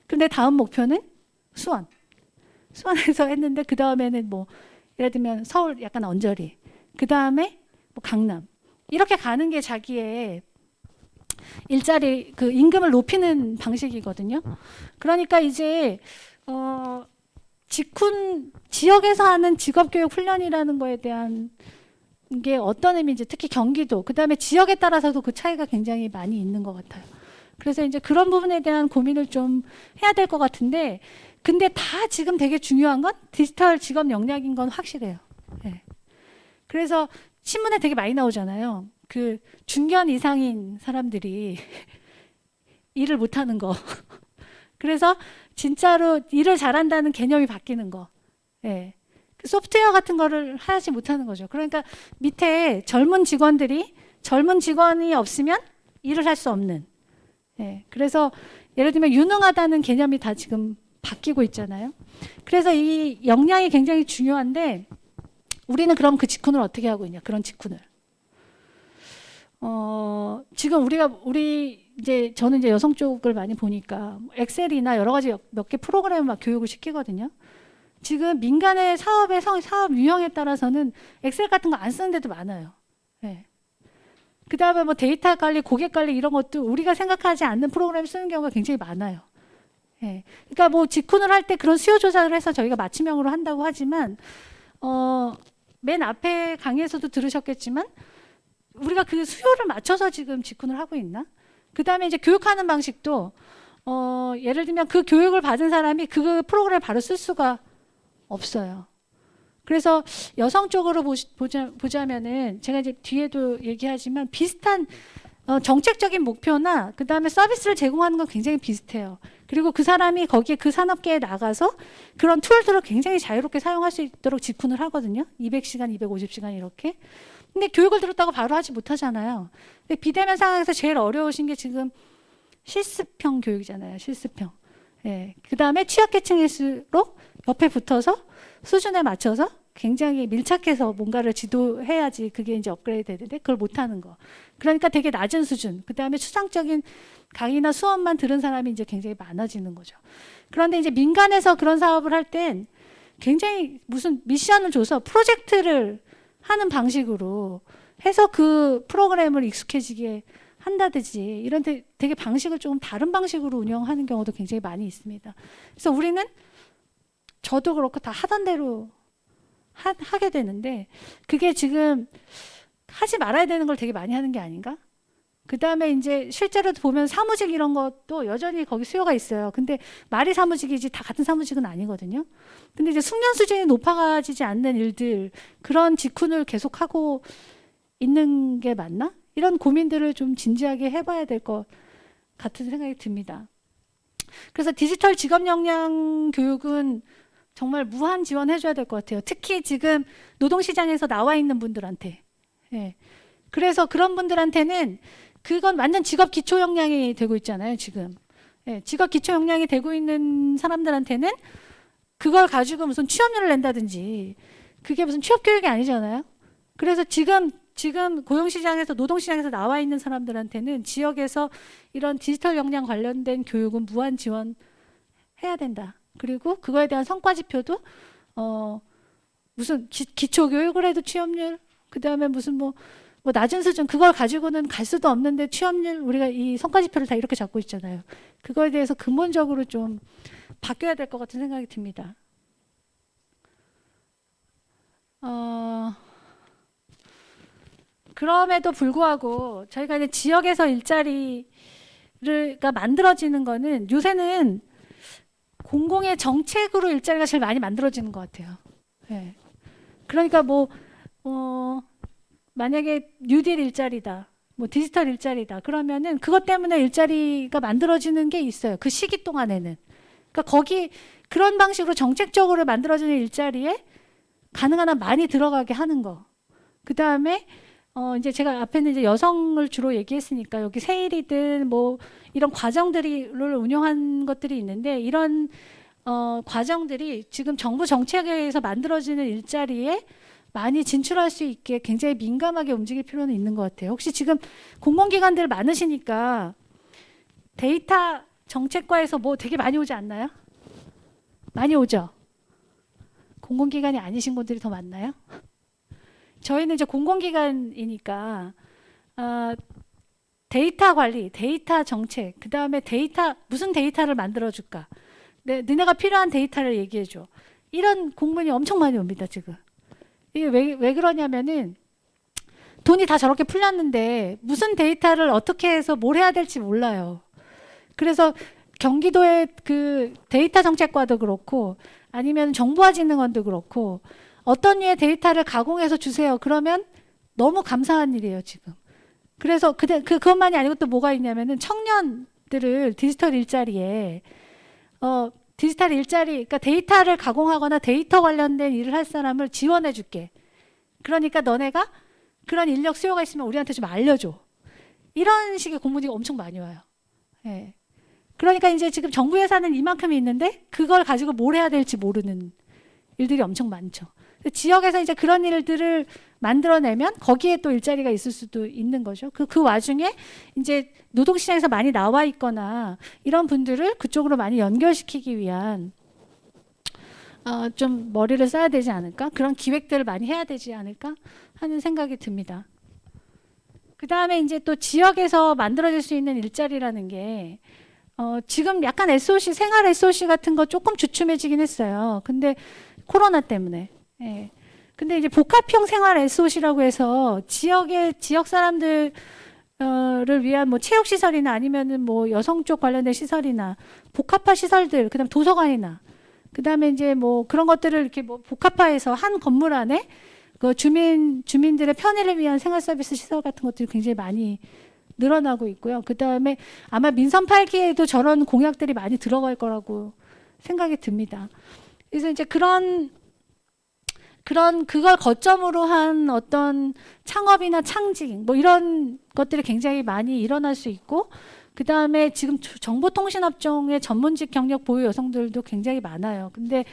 근데 다음 목표는 수원에서 했는데 그 다음에는 뭐 예를 들면 서울 약간 언저리, 그 다음에 뭐 강남 이렇게 가는 게 자기의 일자리 그 임금을 높이는 방식이거든요. 그러니까 이제 지역에서 하는 직업교육 훈련이라는 거에 대한 게 어떤 의미인지 특히 경기도 그 다음에 지역에 따라서도 그 차이가 굉장히 많이 있는 것 같아요. 그래서 이제 그런 부분에 대한 고민을 좀 해야 될 것 같은데 근데 다 지금 되게 중요한 건 디지털 직업 역량인 건 확실해요. 네. 그래서 신문에 되게 많이 나오잖아요. 그 중견 이상인 사람들이 일을 못하는 거. 그래서 진짜로 일을 잘한다는 개념이 바뀌는 거. 예. 그 소프트웨어 같은 거를 하지 못하는 거죠. 그러니까 밑에 젊은 직원이 없으면 일을 할 수 없는. 예. 그래서 예를 들면 유능하다는 개념이 다 지금 바뀌고 있잖아요. 그래서 이 역량이 굉장히 중요한데 우리는 그럼 그 직군을 어떻게 하고 있냐? 그런 직군을. 지금 저는 이제 여성 쪽을 많이 보니까 엑셀이나 여러 가지 몇 개 프로그램을 막 교육을 시키거든요. 지금 민간의 사업 유형에 따라서는 엑셀 같은 거 안 쓰는 데도 많아요. 네. 그 다음에 뭐 데이터 관리, 고객 관리 이런 것도 우리가 생각하지 않는 프로그램 쓰는 경우가 굉장히 많아요. 네. 그러니까 뭐 직군을 할 때 그런 수요 조사를 해서 저희가 맞춤형으로 한다고 하지만 맨 앞에 강의에서도 들으셨겠지만 우리가 그 수요를 맞춰서 지금 직군을 하고 있나? 그 다음에 이제 교육하는 방식도 예를 들면 그 교육을 받은 사람이 그 프로그램을 바로 쓸 수가 없어요. 그래서 여성 쪽으로 보자면은 제가 이제 뒤에도 얘기하지만 비슷한 정책적인 목표나 그 다음에 서비스를 제공하는 건 굉장히 비슷해요. 그리고 그 사람이 거기에 그 산업계에 나가서 그런 툴들을 굉장히 자유롭게 사용할 수 있도록 직군을 하거든요. 200시간, 250시간 이렇게. 근데 교육을 들었다고 바로 하지 못하잖아요. 근데 비대면 상황에서 제일 어려우신 게 지금 실습형 교육이잖아요. 실습형. 예. 그 다음에 취약계층일수록 옆에 붙어서 수준에 맞춰서 굉장히 밀착해서 뭔가를 지도해야지 그게 이제 업그레이드 되는데 그걸 못하는 거. 그러니까 되게 낮은 수준. 그 다음에 추상적인 강의나 수업만 들은 사람이 이제 굉장히 많아지는 거죠. 그런데 이제 민간에서 그런 사업을 할 땐 굉장히 무슨 미션을 줘서 프로젝트를 하는 방식으로 해서 그 프로그램을 익숙해지게 한다든지 이런 되게 방식을 조금 다른 방식으로 운영하는 경우도 굉장히 많이 있습니다. 그래서 우리는 저도 그렇고 다 하던 대로 하게 되는데 그게 지금 하지 말아야 되는 걸 되게 많이 하는 게 아닌가? 그 다음에 이제 실제로도 보면 사무직 이런 것도 여전히 거기 수요가 있어요. 근데 말이 사무직이지 다 같은 사무직은 아니거든요. 근데 이제 숙련 수준이 높아지지 않는 일들 그런 직군을 계속하고 있는 게 맞나? 이런 고민들을 좀 진지하게 해봐야 될 것 같은 생각이 듭니다. 그래서 디지털 직업 역량 교육은 정말 무한 지원해줘야 될 것 같아요. 특히 지금 노동시장에서 나와 있는 분들한테. 예. 그래서 그런 분들한테는 그건 완전 직업 기초 역량이 되고 있잖아요, 지금. 예. 직업 기초 역량이 되고 있는 사람들한테는 그걸 가지고 무슨 취업률을 낸다든지 그게 무슨 취업 교육이 아니잖아요. 그래서 지금 고용시장에서 노동시장에서 나와 있는 사람들한테는 지역에서 이런 디지털 역량 관련된 교육은 무한 지원해야 된다. 그리고 그거에 대한 성과 지표도 무슨 기초 교육을 해도 취업률, 그다음에 무슨 뭐 낮은 수준 그걸 가지고는 갈 수도 없는데 취업률 우리가 이 성과지표를 다 이렇게 잡고 있잖아요. 그거에 대해서 근본적으로 좀 바뀌어야 될 것 같은 생각이 듭니다. 그럼에도 불구하고 저희가 이제 지역에서 일자리가 만들어지는 거는 요새는 공공의 정책으로 일자리가 제일 많이 만들어지는 것 같아요. 네. 그러니까 만약에 뉴딜 일자리다, 뭐 디지털 일자리다 그러면은 그것 때문에 일자리가 만들어지는 게 있어요. 그 시기 동안에는. 그러니까 거기 그런 방식으로 정책적으로 만들어지는 일자리에 가능한 한 많이 들어가게 하는 거. 그 다음에 이제 제가 앞에는 이제 여성을 주로 얘기했으니까 여기 세일이든 뭐 이런 과정들을 운영한 것들이 있는데 이런 과정들이 지금 정부 정책에 의해서 만들어지는 일자리에 많이 진출할 수 있게 굉장히 민감하게 움직일 필요는 있는 것 같아요. 혹시 지금 공공기관들 많으시니까 데이터 정책과에서 뭐 되게 많이 오지 않나요? 많이 오죠? 공공기관이 아니신 분들이 더 많나요? 저희는 이제 공공기관이니까 데이터 관리, 데이터 정책, 그 다음에 데이터 무슨 데이터를 만들어줄까? 너네가 필요한 데이터를 얘기해줘. 이런 공문이 엄청 많이 옵니다 지금. 이게 왜 그러냐면은 돈이 다 저렇게 풀렸는데 무슨 데이터를 어떻게 해서 뭘 해야 될지 몰라요. 그래서 경기도의 그 데이터 정책과도 그렇고 아니면 정보화진흥원도 그렇고 어떤 류의 데이터를 가공해서 주세요. 그러면 너무 감사한 일이에요 지금. 그래서 그것만이 아니고 또 뭐가 있냐면은 청년들을 디지털 일자리에 그러니까 데이터를 가공하거나 데이터 관련된 일을 할 사람을 지원해 줄게. 그러니까 너네가 그런 인력 수요가 있으면 우리한테 좀 알려줘. 이런 식의 공문이 엄청 많이 와요. 예. 그러니까 이제 지금 정부 예산은 이만큼이 있는데 그걸 가지고 뭘 해야 될지 모르는 일들이 엄청 많죠. 지역에서 이제 그런 일들을 만들어내면 거기에 또 일자리가 있을 수도 있는 거죠. 그 와중에 이제 노동시장에서 많이 나와 있거나 이런 분들을 그쪽으로 많이 연결시키기 위한 좀 머리를 써야 되지 않을까? 그런 기획들을 많이 해야 되지 않을까? 하는 생각이 듭니다. 그 다음에 이제 또 지역에서 만들어질 수 있는 일자리라는 게 지금 약간 SOC, 생활 SOC 같은 거 조금 주춤해지긴 했어요. 근데 코로나 때문에. 예. 근데 이제 복합형 생활 SOC라고 해서 지역 사람들을 위한 뭐 체육 시설이나 아니면은 뭐 여성 쪽 관련된 시설이나 복합화 시설들, 그다음 도서관이나 그다음에 이제 뭐 그런 것들을 이렇게 뭐 복합화해서 한 건물 안에 그 주민들의 편의를 위한 생활 서비스 시설 같은 것들이 굉장히 많이 늘어나고 있고요. 그다음에 아마 민선 8기에도 저런 공약들이 많이 들어갈 거라고 생각이 듭니다. 그래서 이제 그걸 거점으로 한 어떤 창업이나 창직 뭐 이런 것들이 굉장히 많이 일어날 수 있고 그 다음에 지금 정보통신업종의 전문직 경력 보유 여성들도 굉장히 많아요. 근데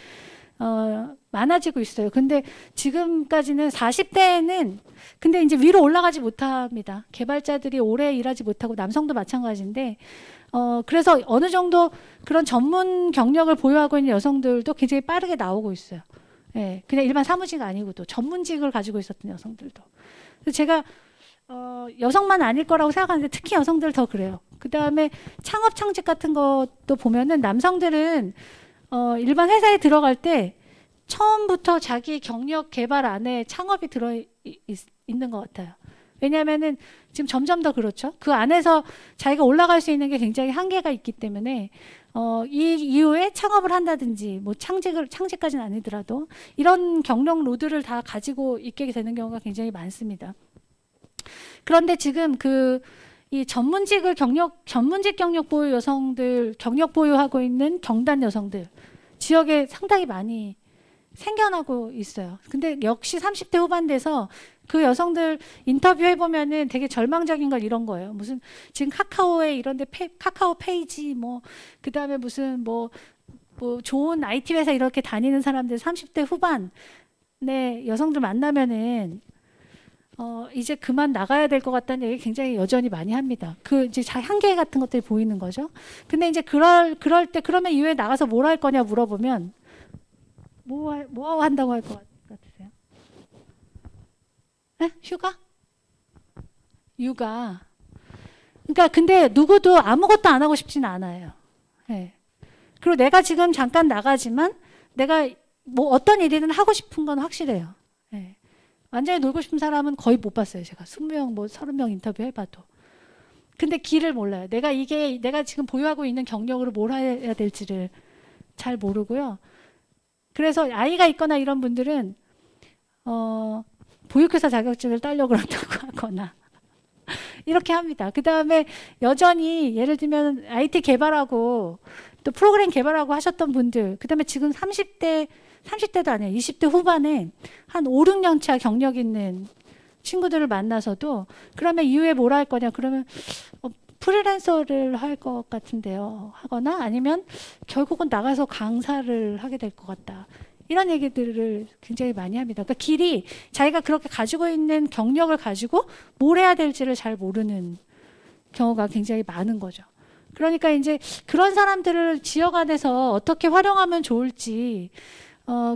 많아지고 있어요. 근데 지금까지는 40대에는 근데 이제 위로 올라가지 못합니다. 개발자들이 오래 일하지 못하고 남성도 마찬가지인데 그래서 어느 정도 그런 전문 경력을 보유하고 있는 여성들도 굉장히 빠르게 나오고 있어요. 예, 그냥 일반 사무직 아니고도 전문직을 가지고 있었던 여성들도. 그래서 제가 여성만 아닐 거라고 생각하는데 특히 여성들 더 그래요. 그 다음에 창업 창직 같은 것도 보면은 남성들은 일반 회사에 들어갈 때 처음부터 자기 경력 개발 안에 창업이 있는 것 같아요. 왜냐하면은 지금 점점 더 그렇죠. 그 안에서 자기가 올라갈 수 있는 게 굉장히 한계가 있기 때문에 이 이후에 창업을 한다든지 뭐 창직까지는 아니더라도 이런 경력 로드를 다 가지고 있게 되는 경우가 굉장히 많습니다. 그런데 지금 이 전문직 경력 보유 여성들, 경력 보유하고 있는 경단 여성들 지역에 상당히 많이 생겨나고 있어요. 근데 역시 30대 후반 돼서 그 여성들 인터뷰 해보면은 되게 절망적인 걸 이런 거예요. 무슨 지금 카카오에 이런데 카카오 페이지 뭐 그다음에 무슨 뭐 좋은 IT 회사 이렇게 다니는 사람들 30대 후반의 여성들 만나면은 이제 그만 나가야 될 것 같다는 얘기 굉장히 여전히 많이 합니다. 이제 한계 같은 것들이 보이는 거죠. 근데 이제 그럴 때 그러면 이후에 나가서 뭘 할 거냐 물어보면 뭐 한다고 할 것 같으세요? 에? 휴가? 육아. 그러니까 근데 누구도 아무것도 안 하고 싶지는 않아요. 예. 그리고 내가 지금 잠깐 나가지만 내가 뭐 어떤 일이든 하고 싶은 건 확실해요. 예. 완전히 놀고 싶은 사람은 거의 못 봤어요. 제가 20명, 뭐 30명 인터뷰 해봐도. 근데 길을 몰라요. 내가 지금 보유하고 있는 경력으로 뭘 해야 될지를 잘 모르고요. 그래서 아이가 있거나 이런 분들은 보육교사 자격증을 따려고 그런다고 하거나 이렇게 합니다. 그 다음에 여전히 예를 들면 IT 개발하고 또 프로그램 개발하고 하셨던 분들, 그 다음에 지금 30대도 아니에요. 20대 후반에 한 5, 6년 차 경력 있는 친구들을 만나서도 그러면 이후에 뭘 할 거냐? 그러면 프리랜서를 할 것 같은데요. 하거나 아니면 결국은 나가서 강사를 하게 될 것 같다. 이런 얘기들을 굉장히 많이 합니다. 그러니까 길이 자기가 그렇게 가지고 있는 경력을 가지고 뭘 해야 될지를 잘 모르는 경우가 굉장히 많은 거죠. 그러니까 이제 그런 사람들을 지역 안에서 어떻게 활용하면 좋을지,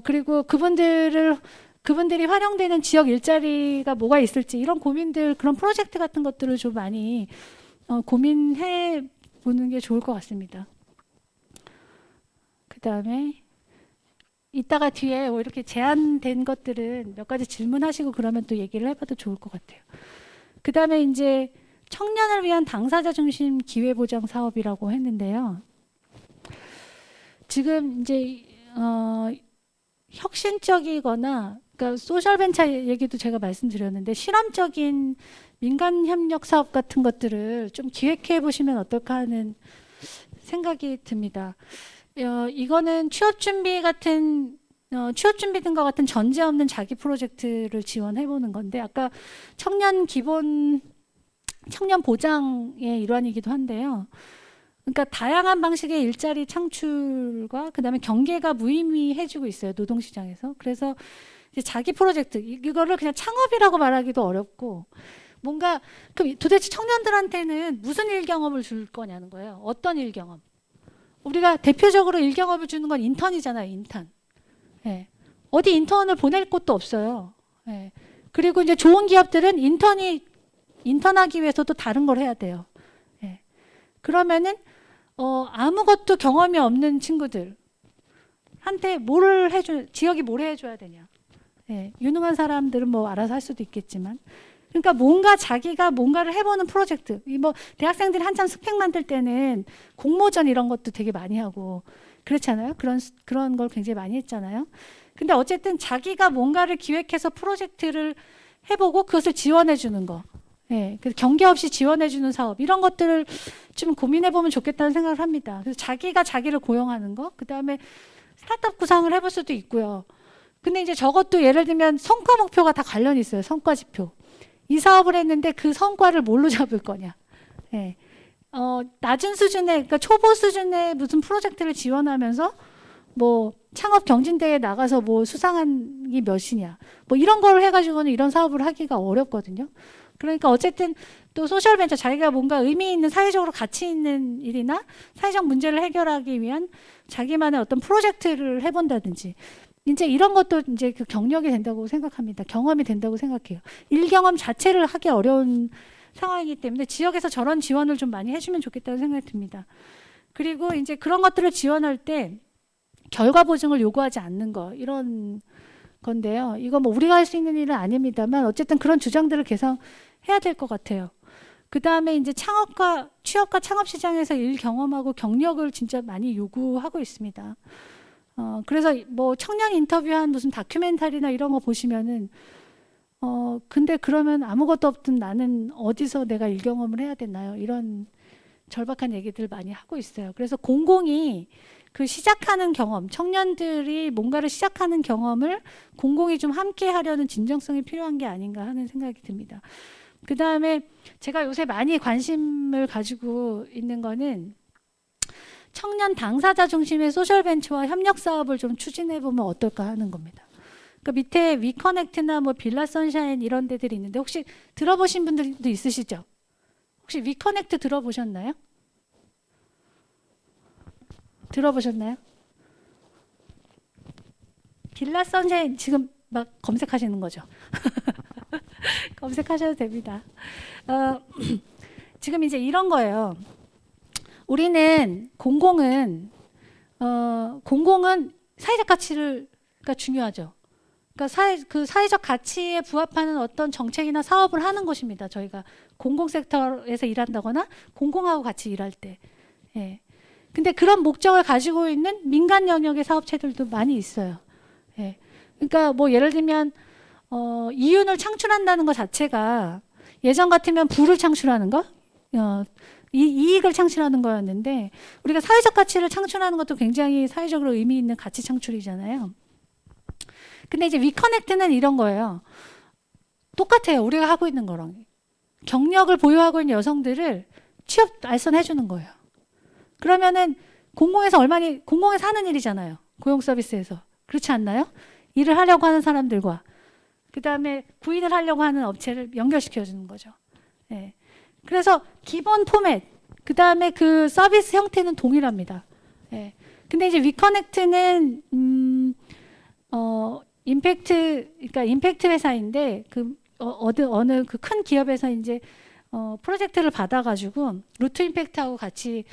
그리고 그분들이 활용되는 지역 일자리가 뭐가 있을지 이런 고민들, 그런 프로젝트 같은 것들을 좀 많이 고민해 보는 게 좋을 것 같습니다. 그 다음에 이따가 뒤에 뭐 이렇게 제한된 것들은 몇 가지 질문하시고 그러면 또 얘기를 해봐도 좋을 것 같아요. 그 다음에 이제 청년을 위한 당사자 중심 기회보장 사업이라고 했는데요. 지금 이제 혁신적이거나 그러니까 소셜벤처 얘기도 제가 말씀드렸는데 실험적인 민간 협력 사업 같은 것들을 좀 기획해 보시면 어떨까 하는 생각이 듭니다. 이거는 취업 준비 등과 같은 전제 없는 자기 프로젝트를 지원해 보는 건데 아까 청년 보장의 일환이기도 한데요. 그러니까 다양한 방식의 일자리 창출과 그다음에 경계가 무의미해지고 있어요. 노동시장에서. 그래서 이제 자기 프로젝트 이거를 그냥 창업이라고 말하기도 어렵고 뭔가 도대체 청년들한테는 무슨 일 경험을 줄 거냐는 거예요. 어떤 일 경험? 우리가 대표적으로 일 경험을 주는 건 인턴이잖아요. 인턴. 예. 어디 인턴을 보낼 곳도 없어요. 예. 그리고 이제 좋은 기업들은 인턴하기 위해서도 다른 걸 해야 돼요. 예. 그러면은 아무것도 경험이 없는 친구들한테 지역이 뭘 해줘야 되냐. 예. 유능한 사람들은 뭐 알아서 할 수도 있겠지만. 그러니까 자기가 뭔가를 해보는 프로젝트. 뭐 대학생들이 한참 스펙 만들 때는 공모전 이런 것도 되게 많이 하고 그렇잖아요. 그런 걸 굉장히 많이 했잖아요. 근데 어쨌든 자기가 뭔가를 기획해서 프로젝트를 해보고 그것을 지원해 주는 거. 예, 그래서 경계 없이 지원해 주는 사업 이런 것들을 좀 고민해 보면 좋겠다는 생각을 합니다. 그래서 자기가 자기를 고용하는 거, 그 다음에 스타트업 구상을 해볼 수도 있고요. 근데 이제 저것도 예를 들면 성과 목표가 다 관련이 있어요. 성과 지표. 이 사업을 했는데 그 성과를 뭘로 잡을 거냐. 예. 낮은 수준의, 그러니까 초보 수준의 무슨 프로젝트를 지원하면서 뭐 창업 경진대회에 나가서 뭐 수상한 게 몇이냐. 뭐 이런 걸 해가지고는 이런 사업을 하기가 어렵거든요. 그러니까 어쨌든 또 소셜벤처 자기가 뭔가 의미 있는 사회적으로 가치 있는 일이나 사회적 문제를 해결하기 위한 자기만의 어떤 프로젝트를 해본다든지 이제 이런 것도 이제 그 경력이 된다고 생각합니다. 경험이 된다고 생각해요. 일 경험 자체를 하기 어려운 상황이기 때문에 지역에서 저런 지원을 좀 많이 해주면 좋겠다는 생각이 듭니다. 그리고 이제 그런 것들을 지원할 때 결과 보증을 요구하지 않는 거 이런 건데요. 이거 뭐 우리가 할 수 있는 일은 아닙니다만 어쨌든 그런 주장들을 개선해야 될 것 같아요. 그 다음에 이제 취업과 창업 시장에서 일 경험하고 경력을 진짜 많이 요구하고 있습니다. 그래서 뭐 청년 인터뷰한 무슨 다큐멘터리나 이런 거 보시면은 근데 그러면 아무것도 없던 나는 어디서 내가 일 경험을 해야 되나요? 이런 절박한 얘기들 많이 하고 있어요. 그래서 공공이 그 시작하는 경험, 청년들이 뭔가를 시작하는 경험을 공공이 좀 함께 하려는 진정성이 필요한 게 아닌가 하는 생각이 듭니다. 그 다음에 제가 요새 많이 관심을 가지고 있는 거는 청년 당사자 중심의 소셜벤처와 협력 사업을 좀 추진해 보면 어떨까 하는 겁니다. 그 밑에 위커넥트나 뭐 빌라 선샤인 이런 데들이 있는데 혹시 들어보신 분들도 있으시죠? 혹시 위커넥트 들어보셨나요? 들어보셨나요? 빌라 선샤인 지금 막 검색하시는 거죠? 검색하셔도 됩니다. 지금 이제 이런 거예요. 우리는 공공은 사회적 가치가 중요하죠. 그러니까 사회적 가치에 부합하는 어떤 정책이나 사업을 하는 것입니다. 저희가 공공섹터에서 일한다거나 공공하고 같이 일할 때. 예. 근데 그런 목적을 가지고 있는 민간 영역의 사업체들도 많이 있어요. 예. 그러니까 뭐 예를 들면 이윤을 창출한다는 것 자체가 예전 같으면 부를 창출하는 거, 이익을 창출하는 거였는데 우리가 사회적 가치를 창출하는 것도 굉장히 사회적으로 의미 있는 가치 창출이잖아요. 근데 이제 위커넥트는 이런 거예요. 똑같아요. 우리가 하고 있는 거랑. 경력을 보유하고 있는 여성들을 취업 알선해 주는 거예요. 그러면은 공공에서 하는 일이잖아요. 고용 서비스에서. 그렇지 않나요? 일을 하려고 하는 사람들과 그 다음에 구인을 하려고 하는 업체를 연결시켜 주는 거죠. 예. 그래서 기본 포맷, 그 다음에 그 서비스 형태는 동일합니다. 예. 근데 이제 위커넥트는 그러니까 임팩트 회사인데 어느 그 큰 기업에서 이제 프로젝트를 받아가지고 루트 임팩트하고 같이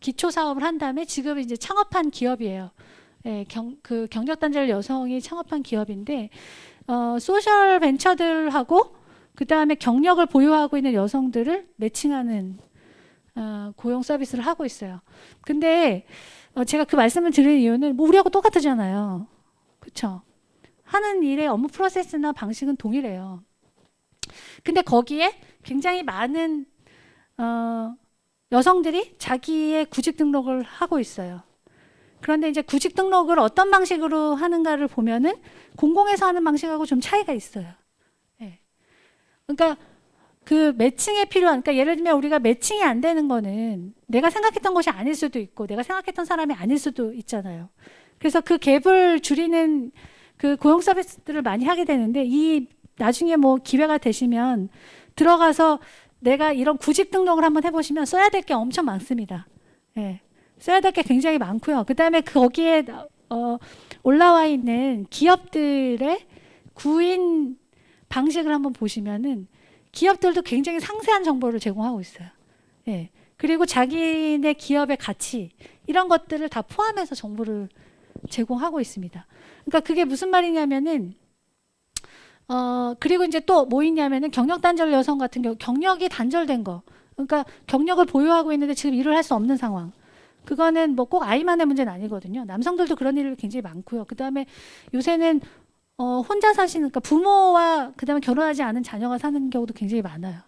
기초 사업을 한 다음에 지금 이제 창업한 기업이에요. 예, 그 경력 단절 여성이 창업한 기업인데 소셜 벤처들하고 그 다음에 경력을 보유하고 있는 여성들을 매칭하는 고용 서비스를 하고 있어요. 근데 제가 그 말씀을 드리는 이유는 뭐 우리하고 똑같잖아요. 그렇죠? 하는 일의 업무 프로세스나 방식은 동일해요. 근데 거기에 굉장히 많은 여성들이 자기의 구직 등록을 하고 있어요. 그런데 이제 구직 등록을 어떤 방식으로 하는가를 보면은 공공에서 하는 방식하고 좀 차이가 있어요. 예. 그러니까 그 매칭에 필요한, 그러니까 예를 들면 우리가 매칭이 안 되는 거는 내가 생각했던 것이 아닐 수도 있고 내가 생각했던 사람이 아닐 수도 있잖아요. 그래서 그 갭을 줄이는 그 고용 서비스들을 많이 하게 되는데 나중에 뭐 기회가 되시면 들어가서 내가 이런 구직 등록을 한번 해보시면 써야 될 게 엄청 많습니다. 예. 써야 될 게 굉장히 많고요. 그 다음에 거기에 올라와 있는 기업들의 구인 방식을 한번 보시면은 기업들도 굉장히 상세한 정보를 제공하고 있어요. 예. 그리고 자기네 기업의 가치 이런 것들을 다 포함해서 정보를 제공하고 있습니다. 그러니까 그게 무슨 말이냐면은 그리고 이제 또 뭐 있냐면은 경력 단절 여성 같은 경우 경력이 단절된 거. 그러니까 경력을 보유하고 있는데 지금 일을 할 수 없는 상황. 그거는 뭐 꼭 아이만의 문제는 아니거든요. 남성들도 그런 일이 굉장히 많고요. 그 다음에 요새는 혼자 사시는, 그러니까 부모와 그 다음에 결혼하지 않은 자녀가 사는 경우도 굉장히 많아요.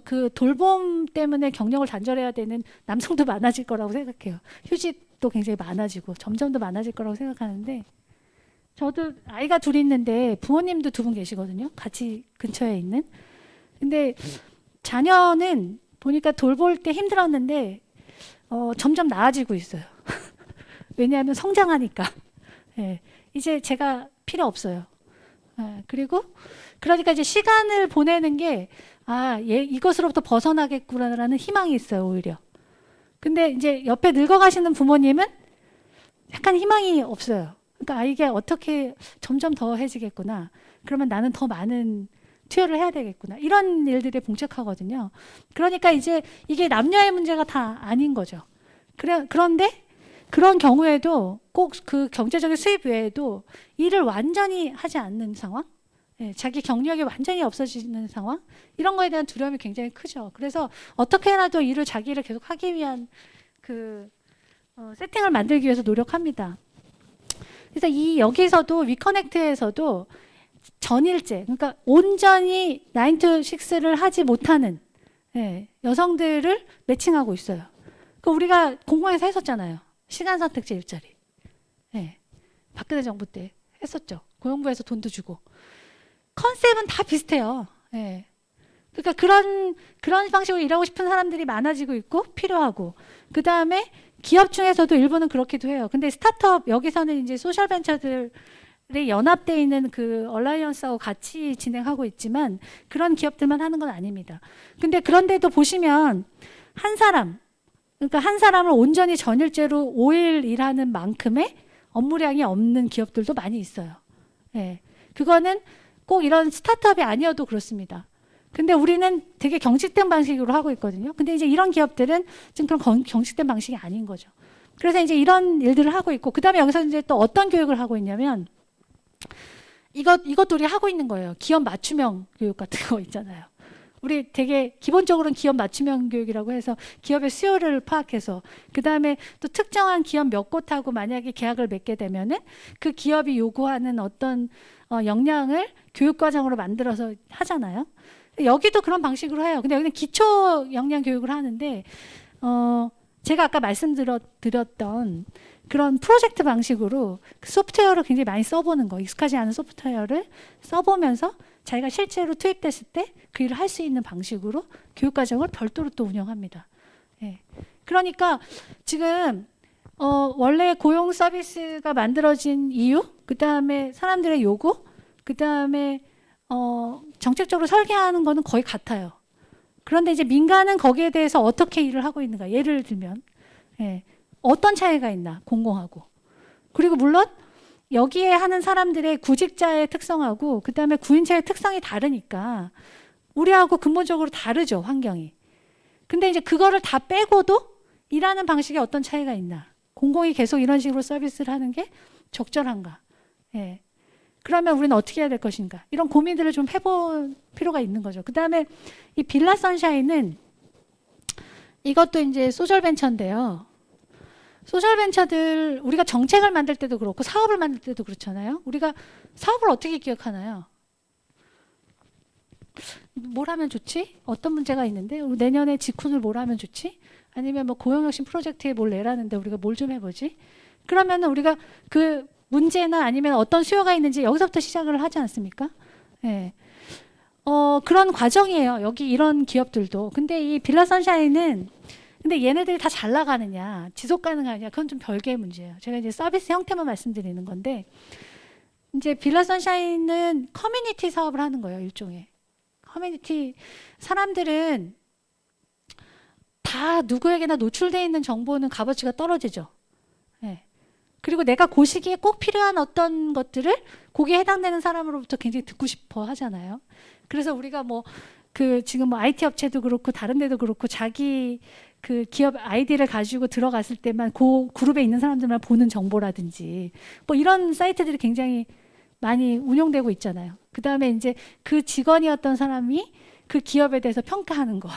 그 돌봄 때문에 경력을 단절해야 되는 남성도 많아질 거라고 생각해요. 휴직도 굉장히 많아지고 점점 더 많아질 거라고 생각하는데 저도 아이가 둘 있는데 부모님도 두 분 계시거든요. 같이 근처에 있는. 근데 자녀는 보니까 돌볼 때 힘들었는데 점점 나아지고 있어요. 왜냐하면 성장하니까. 예, 이제 제가 필요 없어요. 예, 그리고 그러니까 이제 시간을 보내는 게 이것으로부터 벗어나겠구나라는 희망이 있어요, 오히려. 근데 이제 옆에 늙어가시는 부모님은 약간 희망이 없어요. 그러니까 이게 어떻게 점점 더 해지겠구나. 그러면 나는 더 많은 투여를 해야 되겠구나. 이런 일들에 봉착하거든요. 그러니까 이제 이게 남녀의 문제가 다 아닌 거죠. 그런데 그런 경우에도 꼭 그 경제적인 수입 외에도 일을 완전히 하지 않는 상황, 예, 자기 경력이 완전히 없어지는 상황, 이런 거에 대한 두려움이 굉장히 크죠. 그래서 어떻게라도 자기 일을 계속 하기 위한 그 세팅을 만들기 위해서 노력합니다. 그래서 여기서도 위커넥트에서도 전일제, 그러니까 온전히 9 to 6를 하지 못하는 여성들을 매칭하고 있어요. 그 우리가 공공에서 했었잖아요. 시간 선택제 일자리. 박근혜 정부 때 했었죠. 고용부에서 돈도 주고. 컨셉은 다 비슷해요. 그러니까 그런 방식으로 일하고 싶은 사람들이 많아지고 있고 필요하고, 그 다음에 기업 중에서도 일부는 그렇기도 해요. 근데 스타트업 여기서는 이제 소셜 벤처들이 연합되어 있는 그 얼라이언스하고 같이 진행하고 있지만 그런 기업들만 하는 건 아닙니다. 근데 그런데도 보시면 그러니까 한 사람을 온전히 전일제로 5일 일하는 만큼의 업무량이 없는 기업들도 많이 있어요. 그거는 꼭 이런 스타트업이 아니어도 그렇습니다. 근데 우리는 되게 경직된 방식으로 하고 있거든요. 근데 이제 이런 기업들은 지금 그런 경직된 방식이 아닌 거죠. 그래서 이제 이런 일들을 하고 있고, 그 다음에 여기서 이제 또 어떤 교육을 하고 있냐면, 이것도 우리 하고 있는 거예요. 기업 맞춤형 교육 같은 거 있잖아요. 우리 되게 기본적으로는 기업 맞춤형 교육이라고 해서 기업의 수요를 파악해서, 그 다음에 또 특정한 기업 몇 곳하고 만약에 계약을 맺게 되면은 그 기업이 요구하는 어떤 역량을 교육과정으로 만들어서 하잖아요. 여기도 그런 방식으로 해요. 근데 여기는 기초 역량 교육을 하는데, 제가 아까 말씀드렸던 그런 프로젝트 방식으로 소프트웨어를 굉장히 많이 써보는 거, 익숙하지 않은 소프트웨어를 써보면서 자기가 실제로 투입됐을 때 그 일을 할 수 있는 방식으로 교육과정을 별도로 또 운영합니다. 예. 그러니까 지금 원래 고용 서비스가 만들어진 이유, 그 다음에 사람들의 요구, 그 다음에 정책적으로 설계하는 거는 거의 같아요. 그런데 이제 민간은 거기에 대해서 어떻게 일을 하고 있는가. 예를 들면 어떤 차이가 있나, 공공하고. 그리고 물론 여기에 하는 사람들의 구직자의 특성하고 그 다음에 구인체의 특성이 다르니까 우리하고 근본적으로 다르죠, 환경이. 근데 이제 그거를 다 빼고도 일하는 방식에 어떤 차이가 있나. 공공이 계속 이런 식으로 서비스를 하는 게 적절한가. 그러면 우리는 어떻게 해야 될 것인가. 이런 고민들을 좀 해볼 필요가 있는 거죠. 그 다음에 이 빌라 선샤인은 이것도 이제 소셜벤처인데요. 소셜벤처들, 우리가 정책을 만들 때도 그렇고 사업을 만들 때도 그렇잖아요. 우리가 사업을 어떻게 기획하나요? 뭘 하면 좋지? 어떤 문제가 있는데 내년에 직군을 뭘 하면 좋지? 아니면 뭐 고용혁신 프로젝트에 뭘 내라는데 우리가 뭘 좀 해보지? 그러면은 우리가 그 문제나 아니면 어떤 수요가 있는지 여기서부터 시작을 하지 않습니까? 그런 과정이에요. 여기 이런 기업들도. 근데 이 빌라 선샤인은 근데 얘네들이 다 잘 나가느냐, 지속 가능하냐, 그건 좀 별개의 문제예요. 제가 이제 서비스 형태만 말씀드리는 건데, 이제 빌라 선샤인은 커뮤니티 사업을 하는 거예요, 일종의. 커뮤니티, 사람들은 다 누구에게나 노출되어 있는 정보는 값어치가 떨어지죠. 그리고 내가 그 시기에 꼭 필요한 어떤 것들을 거기에 해당되는 사람으로부터 굉장히 듣고 싶어 하잖아요. 그래서 우리가 지금 IT 업체도 그렇고 다른 데도 그렇고 자기 그 기업 아이디를 가지고 들어갔을 때만 그 그룹에 있는 사람들만 보는 정보라든지 뭐 이런 사이트들이 굉장히 많이 운용되고 있잖아요. 그 다음에 이제 그 직원이었던 사람이 그 기업에 대해서 평가하는 거.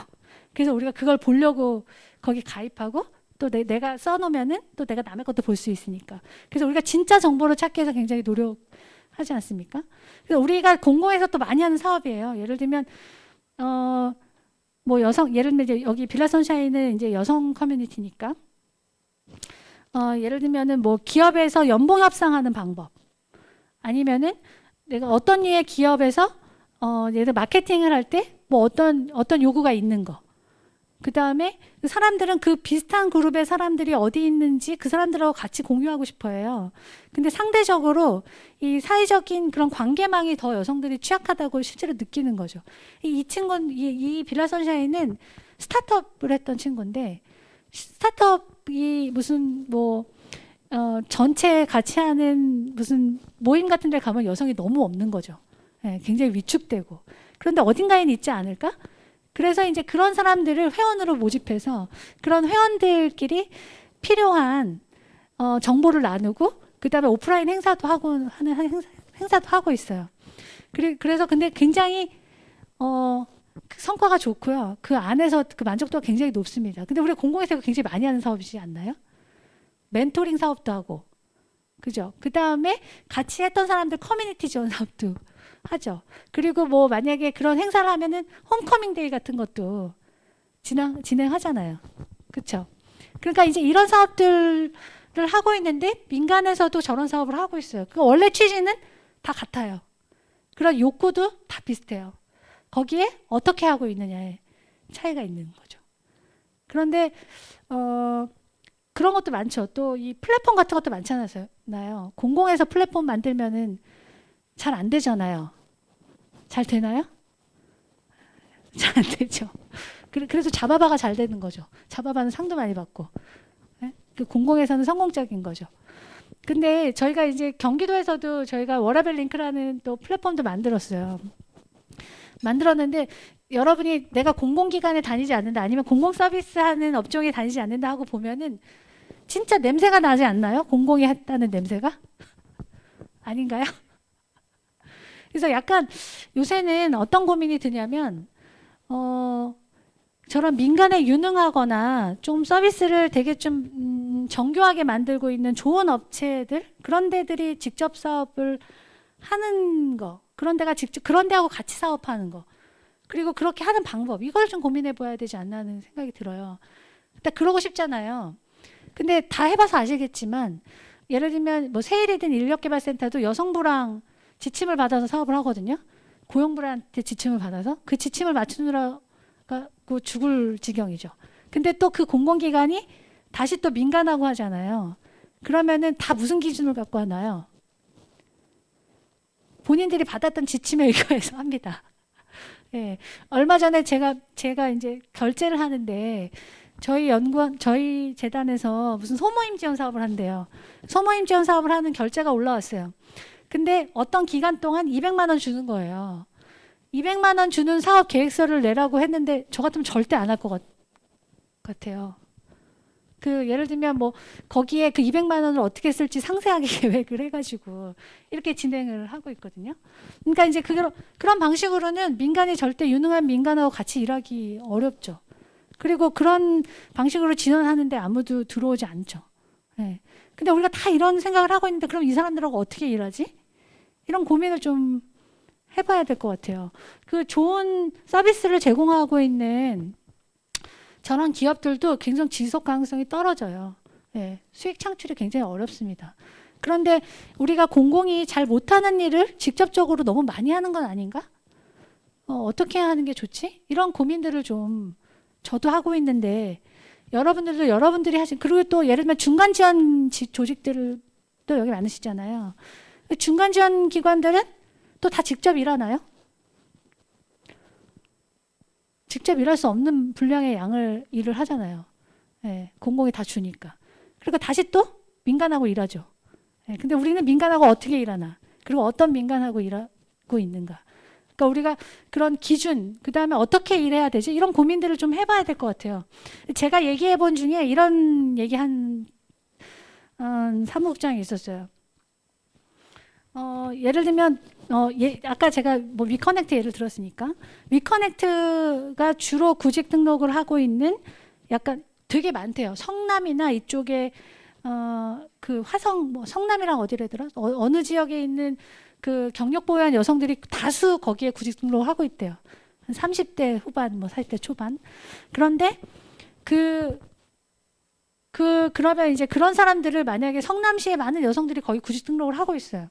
그래서 우리가 그걸 보려고 거기 가입하고 또 내가 써놓으면은 또 내가 남의 것도 볼 수 있으니까. 그래서 우리가 진짜 정보를 찾기 위해서 굉장히 노력하지 않습니까? 그래서 우리가 공공에서 또 많이 하는 사업이에요. 예를 들면 뭐 예를 들면 이제 여기 빌라 선샤인은 이제 여성 커뮤니티니까 예를 들면은 뭐 기업에서 연봉 협상하는 방법 아니면은 내가 어떤 류의 기업에서 예를 들어 마케팅을 할 때 뭐 어떤 요구가 있는 거. 그 다음에 사람들은 그 비슷한 그룹의 사람들이 어디 있는지 그 사람들하고 같이 공유하고 싶어 해요. 근데 상대적으로 이 사회적인 그런 관계망이 더 여성들이 취약하다고 실제로 느끼는 거죠. 이 친구는, 이 빌라 선샤인은 스타트업을 했던 친구인데, 스타트업이 무슨 전체 같이 하는 무슨 모임 같은 데 가면 여성이 너무 없는 거죠. 굉장히 위축되고. 그런데 어딘가에는 있지 않을까? 그래서 이제 그런 사람들을 회원으로 모집해서 그런 회원들끼리 필요한 정보를 나누고 그 다음에 오프라인 행사도 하고 행사도 하고 있어요. 그래서 근데 굉장히 성과가 좋고요. 그 안에서 그 만족도가 굉장히 높습니다. 근데 우리가 공공에서 굉장히 많이 하는 사업이지 않나요? 멘토링 사업도 하고, 그죠? 그 다음에 같이 했던 사람들 커뮤니티 지원 사업도 하죠. 그리고 뭐 만약에 그런 행사를 하면은 홈커밍 데이 같은 것도 진행하잖아요. 그렇죠? 그러니까 이제 이런 사업들을 하고 있는데 민간에서도 저런 사업을 하고 있어요. 그 원래 취지는 다 같아요. 그런 욕구도 다 비슷해요. 거기에 어떻게 하고 있느냐에 차이가 있는 거죠. 그런데 그런 것도 많죠. 또 이 플랫폼 같은 것도 많잖아요. 공공에서 플랫폼 만들면은 잘 안 되잖아요. 잘 되나요? 잘 안 되죠. 그래서 자바바가 잘 되는 거죠. 자바바는 상도 많이 받고. 그 공공에서는 성공적인 거죠. 근데 저희가 이제 경기도에서도 저희가 워라밸 링크라는 또 플랫폼도 만들었어요. 만들었는데 여러분이 내가 공공기관에 다니지 않는다 아니면 공공 서비스 하는 업종에 다니지 않는다 하고 보면은 진짜 냄새가 나지 않나요? 공공이 했다는 냄새가? 아닌가요? 그래서 약간 요새는 어떤 고민이 드냐면 저런 민간에 유능하거나 좀 서비스를 되게 좀 정교하게 만들고 있는 좋은 업체들 그런 데들이 직접 사업을 하는 거 그런 데가 직접 그런 데하고 같이 사업하는 거 그리고 그렇게 하는 방법 이걸 좀 고민해 봐야 되지 않나 하는 생각이 들어요. 일단 그러고 싶잖아요. 근데 다 해봐서 아시겠지만 예를 들면 뭐 세일이든 인력개발센터도 여성부랑 지침을 받아서 사업을 하거든요. 고용부한테 지침을 받아서 그 지침을 맞추느라고 죽을 지경이죠. 근데 또 그 공공기관이 다시 또 민간하고 하잖아요. 그러면은 다 무슨 기준을 갖고 하나요? 본인들이 받았던 지침에 의거해서 합니다. 예. 얼마 전에 제가 이제 결제를 하는데 저희 재단에서 무슨 소모임 지원 사업을 한대요. 소모임 지원 사업을 하는 결제가 올라왔어요. 근데 어떤 기간 동안 200만 원 주는 거예요. 200만 원 주는 사업 계획서를 내라고 했는데 저 같으면 절대 안 할 것 같아요. 그 예를 들면 뭐 거기에 그 200만 원을 어떻게 쓸지 상세하게 계획을 해가지고 이렇게 진행을 하고 있거든요. 그러니까 이제 그런 방식으로는 민간이 절대 유능한 민간하고 같이 일하기 어렵죠. 그리고 그런 방식으로 진행하는데 아무도 들어오지 않죠. 네. 근데 우리가 다 이런 생각을 하고 있는데 그럼 이 사람들하고 어떻게 일하지? 이런 고민을 좀 해봐야 될 것 같아요. 그 좋은 서비스를 제공하고 있는 저런 기업들도 굉장히 지속 가능성이 떨어져요. 네, 수익 창출이 굉장히 어렵습니다. 그런데 우리가 공공이 잘 못하는 일을 직접적으로 너무 많이 하는 건 아닌가? 어떻게 하는 게 좋지? 이런 고민들을 좀 저도 하고 있는데 여러분들도 여러분들이 하신 그리고 또 예를 들면 중간 지원 조직들도 여기 많으시잖아요. 중간 지원 기관들은 또 다 직접 일하나요? 직접 일할 수 없는 분량의 일을 하잖아요. 예, 공공이 다 주니까. 그리고 다시 또 민간하고 일하죠. 예, 근데 우리는 민간하고 어떻게 일하나? 그리고 어떤 민간하고 일하고 있는가? 그러니까 우리가 그런 기준, 그 다음에 어떻게 일해야 되지? 이런 고민들을 좀 해봐야 될 것 같아요. 제가 얘기해 본 중에 이런 얘기한 사무국장이 있었어요. 예를 들면 아까 제가 뭐 위커넥트 예를 들었으니까 위커넥트가 주로 구직 등록을 하고 있는 약간 되게 많대요. 성남이나 이쪽에 그 화성 뭐 성남이랑 어디래더라? 어느 지역에 있는 그 경력 보유한 여성들이 다수 거기에 구직 등록을 하고 있대요. 한 30대 후반, 뭐 40대 초반. 그런데 그러면 이제 그런 사람들을 만약에 성남시에 많은 여성들이 거기 구직 등록을 하고 있어요.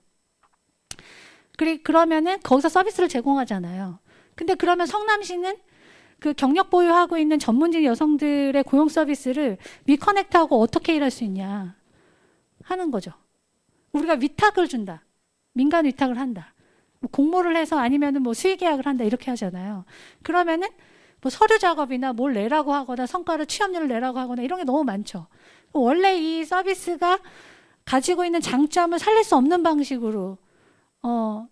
그러면은 거기서 서비스를 제공하잖아요. 근데 그러면 성남시는 그 경력 보유하고 있는 전문직 여성들의 고용 서비스를 위커넥트하고 어떻게 일할 수 있냐 하는 거죠. 우리가 위탁을 준다. 민간 위탁을 한다. 뭐 공모를 해서 아니면은 뭐 수의 계약을 한다 이렇게 하잖아요. 그러면은 뭐 서류 작업이나 뭘 내라고 하거나 성과를 취업률을 내라고 하거나 이런 게 너무 많죠. 원래 이 서비스가 가지고 있는 장점을 살릴 수 없는 방식으로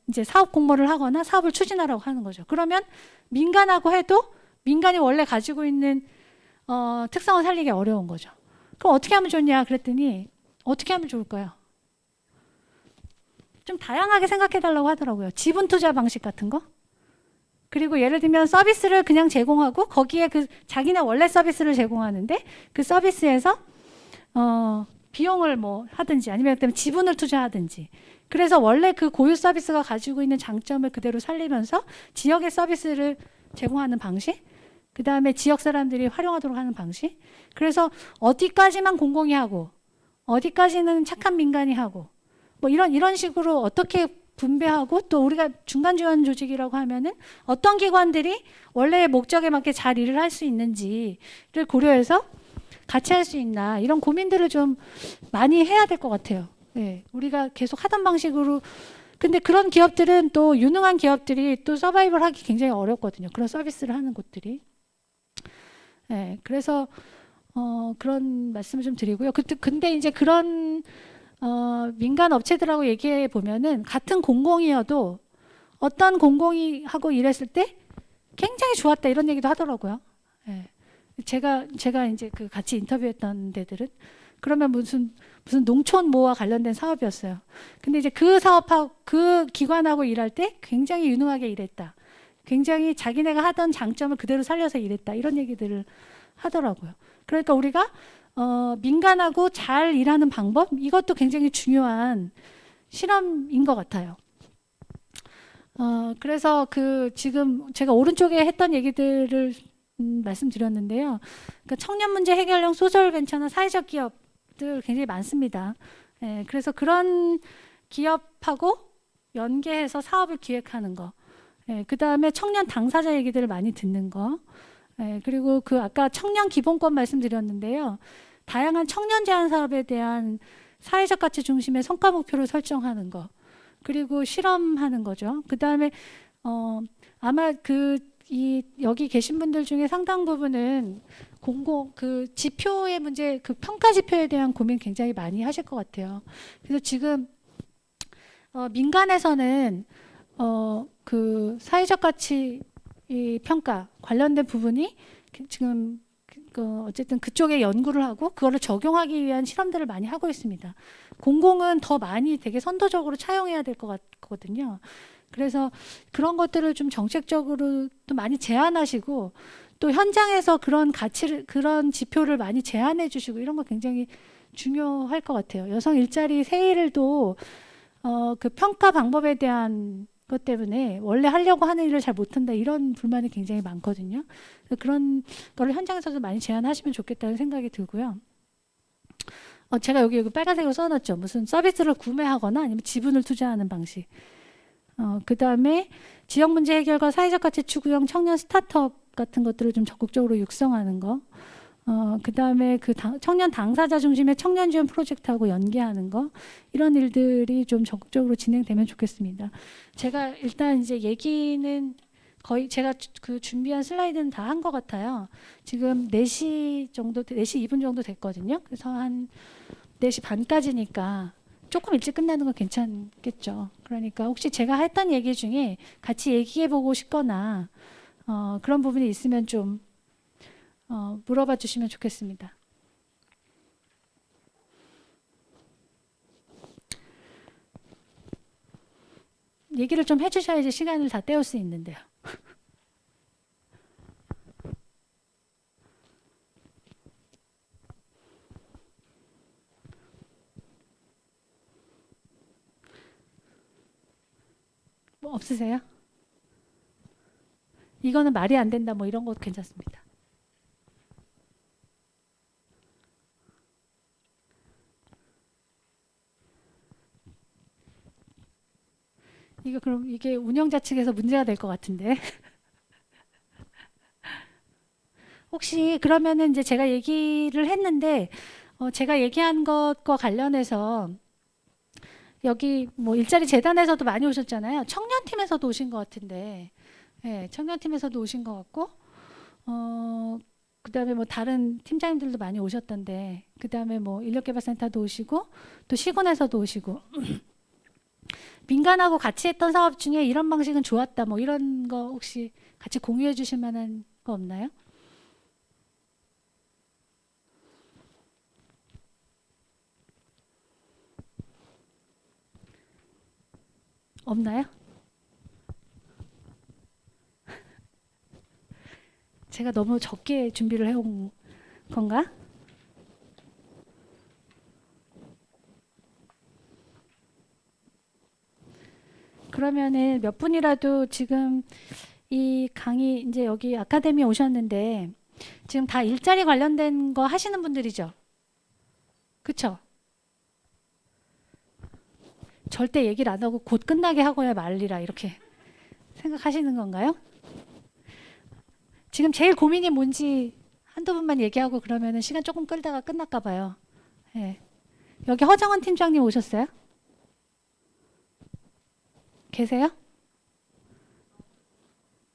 이제 사업 공모를 하거나 사업을 추진하라고 하는 거죠. 그러면 민간하고 해도 민간이 원래 가지고 있는 특성을 살리기 어려운 거죠. 그럼 어떻게 하면 좋냐 그랬더니 어떻게 하면 좋을까요? 좀 다양하게 생각해 달라고 하더라고요. 지분 투자 방식 같은 거. 그리고 예를 들면 서비스를 그냥 제공하고 거기에 그 자기네 원래 서비스를 제공하는데 그 서비스에서 비용을 뭐 하든지 아니면 지분을 투자하든지 그래서 원래 그 고유 서비스가 가지고 있는 장점을 그대로 살리면서 지역의 서비스를 제공하는 방식 그 다음에 지역 사람들이 활용하도록 하는 방식 그래서 어디까지만 공공이 하고 어디까지는 착한 민간이 하고 뭐 이런 식으로 어떻게 분배하고 또 우리가 중간 지원 조직이라고 하면은 어떤 기관들이 원래의 목적에 맞게 잘 일을 할 수 있는지를 고려해서 같이 할 수 있나 이런 고민들을 좀 많이 해야 될 것 같아요. 네, 우리가 계속 하던 방식으로 근데 그런 기업들은 또 유능한 기업들이 또 서바이벌 하기 굉장히 어렵거든요. 그런 서비스를 하는 곳들이. 네, 그래서 그런 말씀을 좀 드리고요. 근데 이제 그런 민간 업체들하고 얘기해 보면은 같은 공공이어도 어떤 공공이 하고 일했을 때 굉장히 좋았다 이런 얘기도 하더라고요. 예. 제가 이제 그 같이 인터뷰했던 데들은 그러면 무슨 농촌모와 관련된 사업이었어요. 근데 이제 그 사업하고 그 기관하고 일할 때 굉장히 유능하게 일했다. 굉장히 자기네가 하던 장점을 그대로 살려서 일했다. 이런 얘기들을 하더라고요. 그러니까 우리가 민간하고 잘 일하는 방법 이것도 굉장히 중요한 실험인 것 같아요. 그래서 그 지금 제가 오른쪽에 했던 얘기들을 말씀드렸는데요. 그러니까 청년 문제 해결형 소셜 벤처나 사회적 기업들 굉장히 많습니다. 예, 그래서 그런 기업하고 연계해서 사업을 기획하는 거. 예, 그 다음에 청년 당사자 얘기들을 많이 듣는 거. 예, 그리고 그 아까 청년 기본권 말씀드렸는데요. 다양한 청년 제한 사업에 대한 사회적 가치 중심의 성과 목표를 설정하는 거. 그리고 실험하는 거죠. 그 다음에 아마 여기 계신 분들 중에 상당 부분은 그 지표의 문제, 그 평가 지표에 대한 고민 굉장히 많이 하실 것 같아요. 그래서 지금 민간에서는 그 사회적 가치 이 평가 관련된 부분이 지금 어쨌든 그쪽에 연구를 하고 그거를 적용하기 위한 실험들을 많이 하고 있습니다. 공공은 더 많이 되게 선도적으로 차용해야 될 것 같거든요. 그래서 그런 것들을 좀 정책적으로 또 많이 제안하시고 또 현장에서 그런 가치를 그런 지표를 많이 제안해 주시고 이런 거 굉장히 중요할 것 같아요. 여성 일자리 세일도 그 평가 방법에 대한 것 때문에 원래 하려고 하는 일을 잘 못한다 이런 불만이 굉장히 많거든요. 그런 거를 현장에서도 많이 제안하시면 좋겠다는 생각이 들고요. 제가 여기 빨간색으로 써놨죠. 무슨 서비스를 구매하거나 아니면 지분을 투자하는 방식. 그 다음에 지역 문제 해결과 사회적 가치 추구형 청년 스타트업 같은 것들을 좀 적극적으로 육성하는 거. 그 다음에 청년 당사자 중심의 청년 지원 프로젝트하고 연계하는 거. 이런 일들이 좀 적극적으로 진행되면 좋겠습니다. 제가 일단 이제 얘기는 거의 제가 그 준비한 슬라이드는 다 한 것 같아요. 지금 4시 2분 정도 됐거든요. 그래서 한 4시 반까지니까 조금 일찍 끝나는 건 괜찮겠죠. 그러니까 혹시 제가 했던 얘기 중에 같이 얘기해 보고 싶거나 그런 부분이 있으면 좀 물어봐 주시면 좋겠습니다. 얘기를 좀 해주셔야지 시간을 다 때울 수 있는데요. 뭐 없으세요? 이거는 말이 안 된다 뭐 이런 것도 괜찮습니다. 그럼 이게 운영자 측에서 문제가 될 것 같은데. 혹시 그러면은 이제 제가 얘기를 했는데 제가 얘기한 것과 관련해서 여기 뭐 일자리 재단에서도 많이 오셨잖아요. 청년팀에서도 오신 것 같은데, 예, 청년팀에서도 오신 것 같고, 그다음에 뭐 다른 팀장님들도 많이 오셨던데, 그다음에 뭐 인력개발센터도 오시고, 또 시군에서도 오시고, 민간하고 같이 했던 사업 중에 이런 방식은 좋았다, 뭐 이런 거 혹시 같이 공유해 주실 만한 거 없나요? 없나요? 제가 너무 적게 준비를 해온 건가? 그러면은 몇 분이라도 지금 이 강의 이제 여기 아카데미 오셨는데 지금 다 일자리 관련된 거 하시는 분들이죠? 그쵸? 절대 얘기를 안 하고 곧 끝나게 하고야 말리라 이렇게 생각하시는 건가요? 지금 제일 고민이 뭔지 한두 분만 얘기하고 그러면은 시간 조금 끌다가 끝날까 봐요. 예. 여기 허정원 팀장님 오셨어요? 계세요?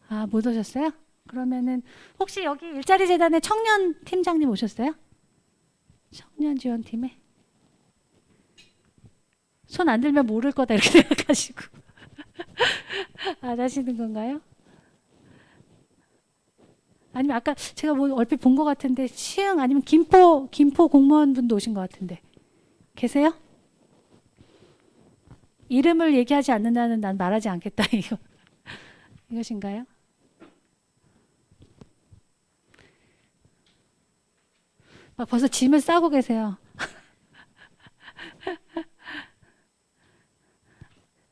아, 못 오셨어요? 그러면은 혹시 여기 일자리 재단의 청년 팀장님 오셨어요? 청년 지원팀에? 손 안 들면 모를 거다 이렇게 생각하시고 안 하시는 건가요? 아니면 아까 제가 뭐 얼핏 본 것 같은데 시흥 아니면 김포 공무원분도 오신 것 같은데 계세요? 이름을 얘기하지 않는다는 난 말하지 않겠다 이거 이것인가요? 막 벌써 짐을 싸고 계세요.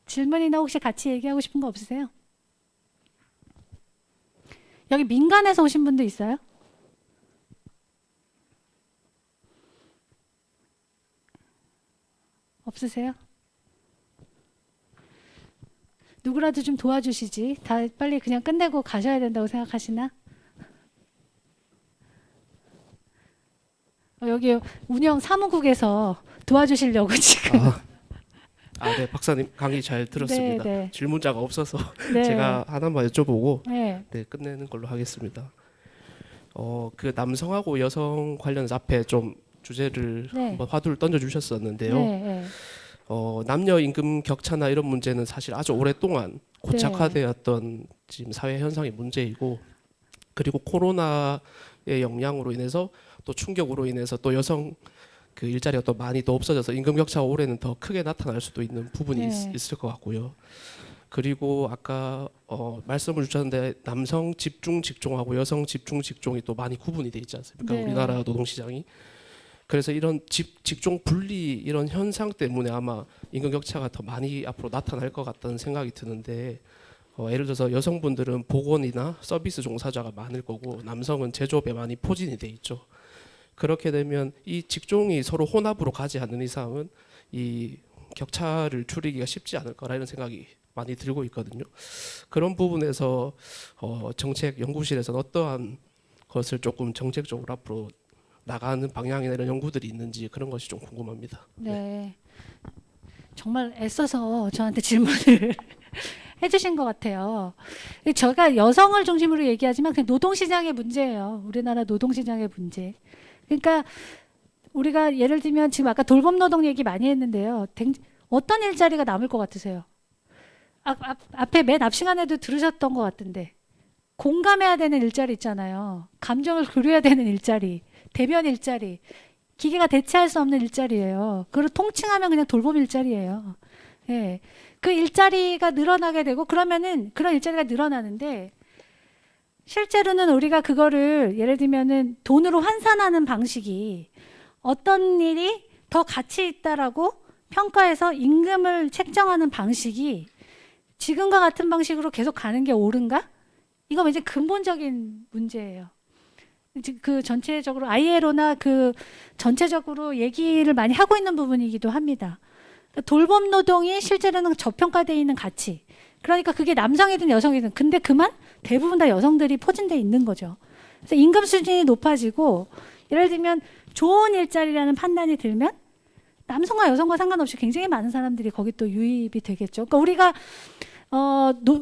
질문이나 혹시 같이 얘기하고 싶은 거 없으세요? 여기 민간에서 오신 분도 있어요? 없으세요? 누구라도 좀 도와주시지. 다 빨리 그냥 끝내고 가셔야 된다고 생각하시나? 여기 운영 사무국에서 도와주시려고 지금. 네, 박사님 강의 잘 들었습니다. 네. 질문자가 없어서 네. 제가 하나만 여쭤보고 네. 끝내는 걸로 하겠습니다. 그 남성하고 여성 관련해서 앞에 좀 주제를 네. 한번 화두를 던져주셨었는데요. 네. 남녀 임금 격차나 이런 문제는 사실 아주 오랫동안 고착화되었던 지금 사회 현상의 문제이고, 그리고 코로나의 영향으로 인해서 또 충격으로 인해서 또 여성 그 일자리가 또 많이 더 없어져서 임금 격차가 올해는 더 크게 나타날 수도 있는 부분이 네. 있을 것 같고요. 그리고 아까 말씀을 주셨는데 남성 집중 직종하고 여성 집중 직종이 또 많이 구분이 돼 있지 않습니까? 네. 우리나라 노동시장이. 그래서 이런 직종 분리 이런 현상 때문에 아마 임금 격차가 더 많이 앞으로 나타날 것 같다는 생각이 드는데, 예를 들어서 여성분들은 보건이나 서비스 종사자가 많을 거고 남성은 제조업에 많이 포진이 돼 있죠. 그렇게 되면 이 직종이 서로 혼합으로 가지 않는 이상은 이 격차를 줄이기가 쉽지 않을 거라 이런 생각이 많이 들고 있거든요. 그런 부분에서 정책 연구실에서는 어떠한 것을 조금 정책적으로 앞으로 나가는 방향이나 이런 연구들이 있는지 그런 것이 좀 궁금합니다. 네. 정말 애써서 저한테 질문을 해주신 것 같아요. 제가 여성을 중심으로 얘기하지만 그냥 노동시장의 문제예요. 우리나라 노동시장의 문제. 그러니까 우리가 예를 들면 지금 아까 돌봄 노동 얘기 많이 했는데요. 어떤 일자리가 남을 것 같으세요? 앞에 맨 앞 시간에도 들으셨던 것 같은데 공감해야 되는 일자리 있잖아요. 감정을 교류해야 되는 일자리, 대면 일자리, 기계가 대체할 수 없는 일자리예요. 그걸 통칭하면 그냥 돌봄 일자리예요. 예. 그 일자리가 늘어나게 되고 그러면은 그런 일자리가 늘어나는데 실제로는 우리가 그거를 예를 들면은 돈으로 환산하는 방식이 어떤 일이 더 가치 있다라고 평가해서 임금을 책정하는 방식이 지금과 같은 방식으로 계속 가는 게 옳은가? 이거 이제 근본적인 문제예요. 그 전체적으로 ILO나 그 전체적으로 얘기를 많이 하고 있는 부분이기도 합니다. 돌봄 노동이 실제로는 저평가되어 있는 가치. 그러니까 그게 남성이든 여성이든 근데 그만 대부분 다 여성들이 포진되어 있는 거죠. 그래서 임금 수준이 높아지고 예를 들면 좋은 일자리라는 판단이 들면 남성과 여성과 상관없이 굉장히 많은 사람들이 거기 또 유입이 되겠죠. 그러니까 우리가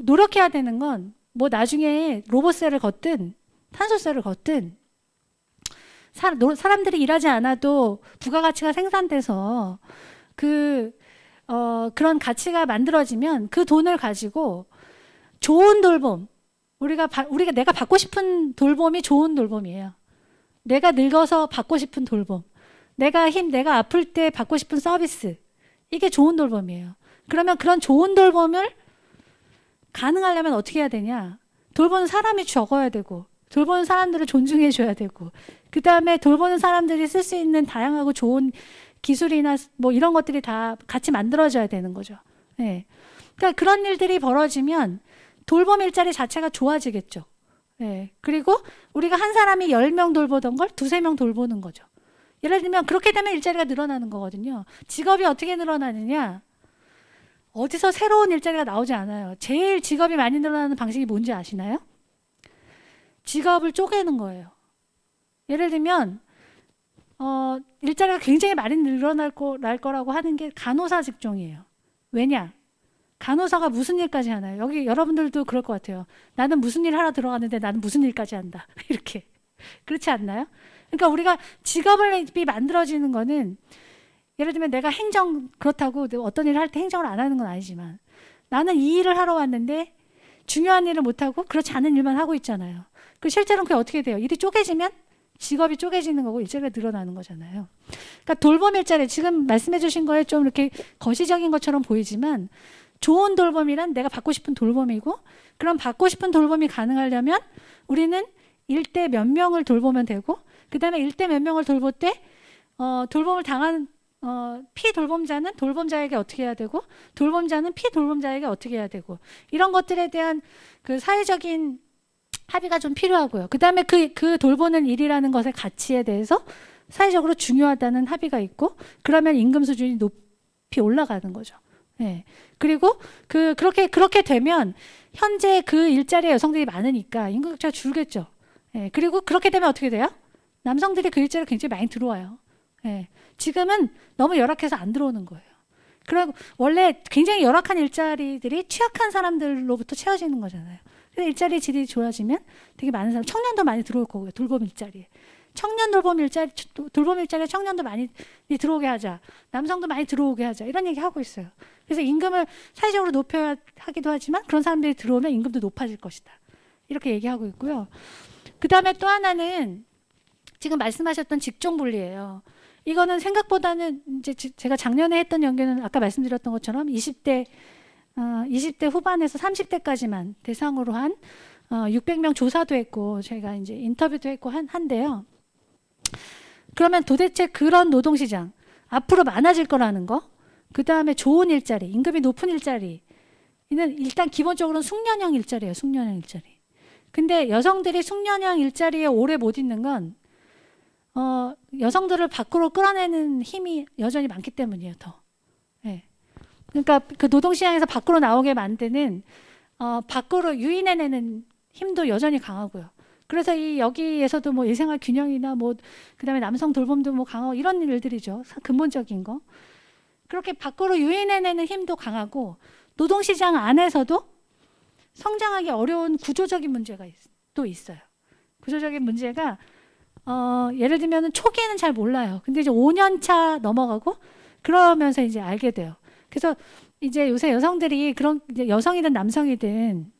노력해야 되는 건 뭐 나중에 로봇세를 걷든 탄소세를 걷든 사람들이 일하지 않아도 부가가치가 생산돼서 그런 가치가 만들어지면 그 돈을 가지고 좋은 돌봄, 우리가 내가 받고 싶은 돌봄이 좋은 돌봄이에요. 내가 늙어서 받고 싶은 돌봄, 내가 아플 때 받고 싶은 서비스, 이게 좋은 돌봄이에요. 그러면 그런 좋은 돌봄을 가능하려면 어떻게 해야 되냐? 돌보는 사람이 적어야 되고, 돌보는 사람들을 존중해 줘야 되고, 그 다음에 돌보는 사람들이 쓸 수 있는 다양하고 좋은 기술이나 뭐 이런 것들이 다 같이 만들어져야 되는 거죠. 네. 그러니까 그런 일들이 벌어지면 돌봄 일자리 자체가 좋아지겠죠. 네. 그리고 우리가 한 사람이 10명 돌보던 걸 2~3명 돌보는 거죠. 예를 들면 그렇게 되면 일자리가 늘어나는 거거든요. 직업이 어떻게 늘어나느냐? 어디서 새로운 일자리가 나오지 않아요. 제일 직업이 많이 늘어나는 방식이 뭔지 아시나요? 직업을 쪼개는 거예요. 예를 들면 일자리가 굉장히 많이 늘어날 거라고 하는 게 간호사 직종이에요. 왜냐? 간호사가 무슨 일까지 하나요? 여기 여러분들도 그럴 것 같아요. 나는 무슨 일 하러 들어갔는데 나는 무슨 일까지 한다. 이렇게. 그렇지 않나요? 그러니까 우리가 직업이 만들어지는 거는 예를 들면 내가 그렇다고 어떤 일을 할 때 행정을 안 하는 건 아니지만 나는 이 일을 하러 왔는데 중요한 일을 못하고 그렇지 않은 일만 하고 있잖아요. 실제로는 그게 어떻게 돼요? 일이 쪼개지면 직업이 쪼개지는 거고 일자리가 늘어나는 거잖아요. 그러니까 돌봄 일자리, 지금 말씀해 주신 거에 좀 이렇게 거시적인 것처럼 보이지만 좋은 돌봄이란 내가 받고 싶은 돌봄이고, 그럼 받고 싶은 돌봄이 가능하려면 우리는 일대 몇 명을 돌보면 되고, 그 다음에 일대 몇 명을 돌볼 때 돌봄을 당한 피돌봄자는 돌봄자에게 어떻게 해야 되고, 돌봄자는 피돌봄자에게 어떻게 해야 되고, 이런 것들에 대한 그 사회적인 합의가 좀 필요하고요. 그 다음에 그 돌보는 일이라는 것의 가치에 대해서 사회적으로 중요하다는 합의가 있고, 그러면 임금 수준이 높이 올라가는 거죠. 네. 그리고 그렇게 되면 현재 그 일자리에 여성들이 많으니까 임금격차가 줄겠죠. 네. 그리고 그렇게 되면 어떻게 돼요? 남성들이 그 일자리에 굉장히 많이 들어와요. 네. 지금은 너무 열악해서 안 들어오는 거예요. 그리고 원래 굉장히 열악한 일자리들이 취약한 사람들로부터 채워지는 거잖아요. 그래서 일자리 질이 좋아지면 되게 많은 사람, 청년도 많이 들어올 거고요. 돌봄 일자리에. 청년 돌봄 일자리에 청년도 많이 들어오게 하자. 남성도 많이 들어오게 하자. 이런 얘기 하고 있어요. 그래서 임금을 사회적으로 높여야 하기도 하지만 그런 사람들이 들어오면 임금도 높아질 것이다. 이렇게 얘기하고 있고요. 그 다음에 또 하나는 지금 말씀하셨던 직종 분리예요. 이거는 생각보다는 이제 제가 작년에 했던 연구는 아까 말씀드렸던 것처럼 20대 후반에서 30대까지만 대상으로 한 600명 조사도 했고 제가 이제 인터뷰도 했고 한데요. 그러면 도대체 그런 노동시장 앞으로 많아질 거라는 거, 그 다음에 좋은 일자리, 임금이 높은 일자리는 일단 기본적으로는 숙련형 일자리예요. 숙련형 일자리. 근데 여성들이 숙련형 일자리에 오래 못 있는 건 여성들을 밖으로 끌어내는 힘이 여전히 많기 때문이에요. 더. 네. 그러니까 그 노동시장에서 밖으로 나오게 만드는 밖으로 유인해내는 힘도 여전히 강하고요. 그래서 여기에서도 뭐 일생활 균형이나 뭐 그다음에 남성 돌봄도 뭐 강하고 이런 일들이죠. 근본적인 거. 그렇게 밖으로 유인해내는 힘도 강하고 노동시장 안에서도 성장하기 어려운 구조적인 문제가 또 있어요. 구조적인 문제가 예를 들면 초기에는 잘 몰라요. 근데 이제 5년 차 넘어가고 그러면서 이제 알게 돼요. 그래서 이제 요새 여성들이 이제 여성이든 남성이든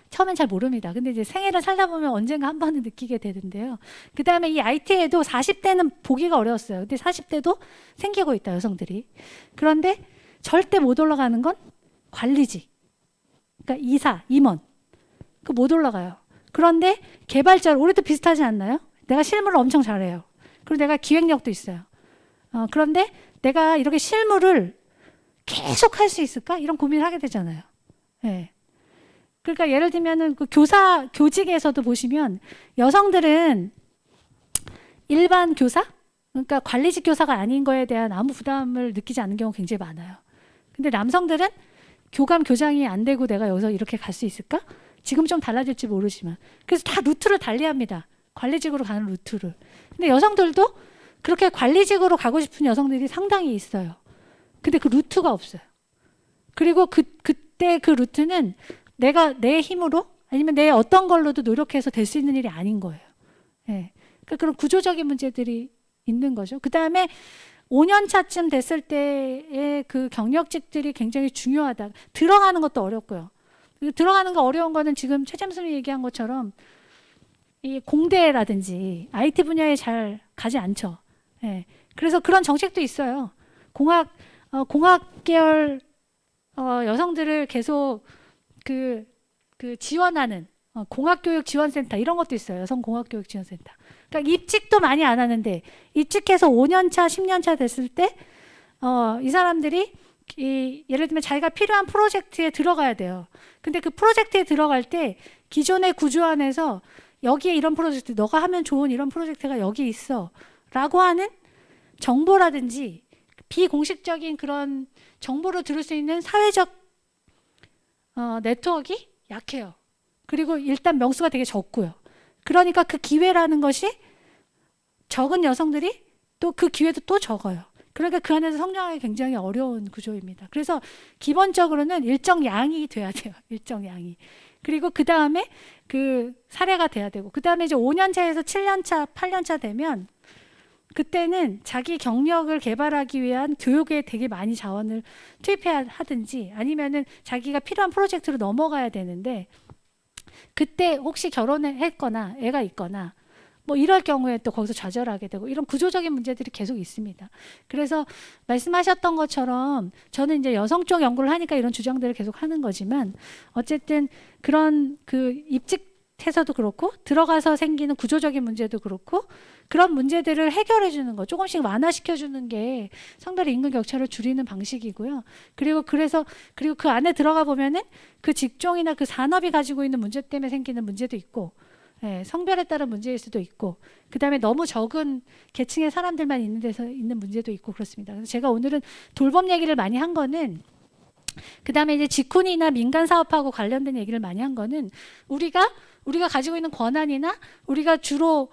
처음엔 잘 모릅니다. 근데 이제 생애를 살다 보면 언젠가 한 번은 느끼게 되는데요. 그 다음에 이 IT에도 40대는 보기가 어려웠어요. 근데 40대도 생기고 있다, 여성들이. 그런데 절대 못 올라가는 건 관리직. 그러니까 이사, 임원. 그 못 올라가요. 그런데 개발자로, 우리도 비슷하지 않나요? 내가 실무를 엄청 잘해요. 그리고 내가 기획력도 있어요. 그런데 내가 이렇게 실무를 계속 할 수 있을까? 이런 고민을 하게 되잖아요. 네. 그러니까 예를 들면은 그 교직에서도 보시면 여성들은 일반 교사? 그러니까 관리직 교사가 아닌 거에 대한 아무 부담을 느끼지 않는 경우가 굉장히 많아요. 근데 남성들은 교감, 교장이 안 되고 내가 여기서 이렇게 갈 수 있을까? 지금 좀 달라질지 모르지만. 그래서 다 루트를 달리합니다. 관리직으로 가는 루트를. 근데 여성들도 그렇게 관리직으로 가고 싶은 여성들이 상당히 있어요. 근데 그 루트가 없어요. 그리고 그때 그 루트는 내가 내 힘으로 아니면 내 어떤 걸로도 노력해서 될 수 있는 일이 아닌 거예요. 네. 그러니까 그런 구조적인 문제들이 있는 거죠. 그 다음에 5년 차쯤 됐을 때의 그 경력직들이 굉장히 중요하다. 들어가는 것도 어렵고요. 들어가는 거 어려운 거는 지금 최잼순이 얘기한 것처럼 이 공대라든지 IT 분야에 잘 가지 않죠. 네. 그래서 그런 정책도 있어요. 공학 계열 여성들을 계속 그 지원하는 공학교육지원센터 이런 것도 있어요. 여성공학교육지원센터. 그러니까 입직도 많이 안 하는데 입직해서 5년 차, 10년 차 됐을 때 이 사람들이 예를 들면 자기가 필요한 프로젝트에 들어가야 돼요. 근데 그 프로젝트에 들어갈 때 기존의 구조 안에서 여기에 이런 프로젝트, 너가 하면 좋은 이런 프로젝트가 여기 있어 라고 하는 정보라든지 비공식적인 그런 정보를 들을 수 있는 사회적 네트워크가 약해요. 그리고 일단 명수가 되게 적고요. 그러니까 그 기회라는 것이 적은 여성들이 또 그 기회도 또 적어요. 그러니까 그 안에서 성장하기 굉장히 어려운 구조입니다. 그래서 기본적으로는 일정 양이 돼야 돼요. 일정 양이. 그리고 그 다음에 그 사례가 돼야 되고, 그 다음에 이제 5년 차에서 7년 차, 8년 차 되면 그때는 자기 경력을 개발하기 위한 교육에 되게 많이 자원을 투입해야 하든지 아니면은 자기가 필요한 프로젝트로 넘어가야 되는데 그때 혹시 결혼을 했거나 애가 있거나 뭐 이럴 경우에 또 거기서 좌절하게 되고 이런 구조적인 문제들이 계속 있습니다. 그래서 말씀하셨던 것처럼 저는 이제 여성 쪽 연구를 하니까 이런 주장들을 계속 하는 거지만 어쨌든 그런 그 입직해서도 그렇고 들어가서 생기는 구조적인 문제도 그렇고 그런 문제들을 해결해 주는 거 조금씩 완화시켜 주는 게 성별의 임금 격차를 줄이는 방식이고요. 그리고 그 안에 들어가 보면은 그 직종이나 그 산업이 가지고 있는 문제 때문에 생기는 문제도 있고 예, 성별에 따른 문제일 수도 있고 그다음에 너무 적은 계층의 사람들만 있는 데서 있는 문제도 있고 그렇습니다. 그래서 제가 오늘은 돌봄 얘기를 많이 한 거는 그다음에 이제 직훈이나 민간 사업하고 관련된 얘기를 많이 한 거는 우리가 가지고 있는 권한이나 우리가 주로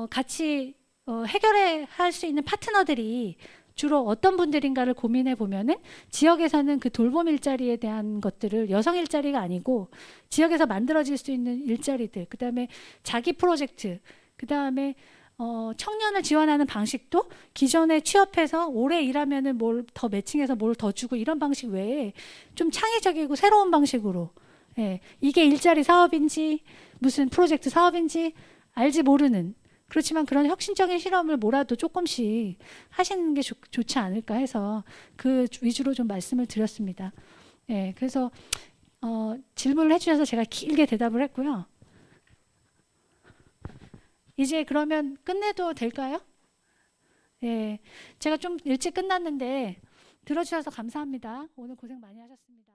같이 해결해 할 수 있는 파트너들이 주로 어떤 분들인가를 고민해 보면은 지역에서는 그 돌봄 일자리에 대한 것들을 여성 일자리가 아니고 지역에서 만들어질 수 있는 일자리들, 그다음에 자기 프로젝트, 그다음에 청년을 지원하는 방식도 기존에 취업해서 오래 일하면은 뭘 더 매칭해서 뭘 더 주고 이런 방식 외에 좀 창의적이고 새로운 방식으로 예, 이게 일자리 사업인지 무슨 프로젝트 사업인지 알지 모르는 그렇지만 그런 혁신적인 실험을 뭐라도 조금씩 하시는 게 좋지 않을까 해서 그 위주로 좀 말씀을 드렸습니다. 예, 그래서 질문을 해주셔서 제가 길게 대답을 했고요. 이제 그러면 끝내도 될까요? 예, 제가 좀 일찍 끝났는데 들어주셔서 감사합니다. 오늘 고생 많이 하셨습니다.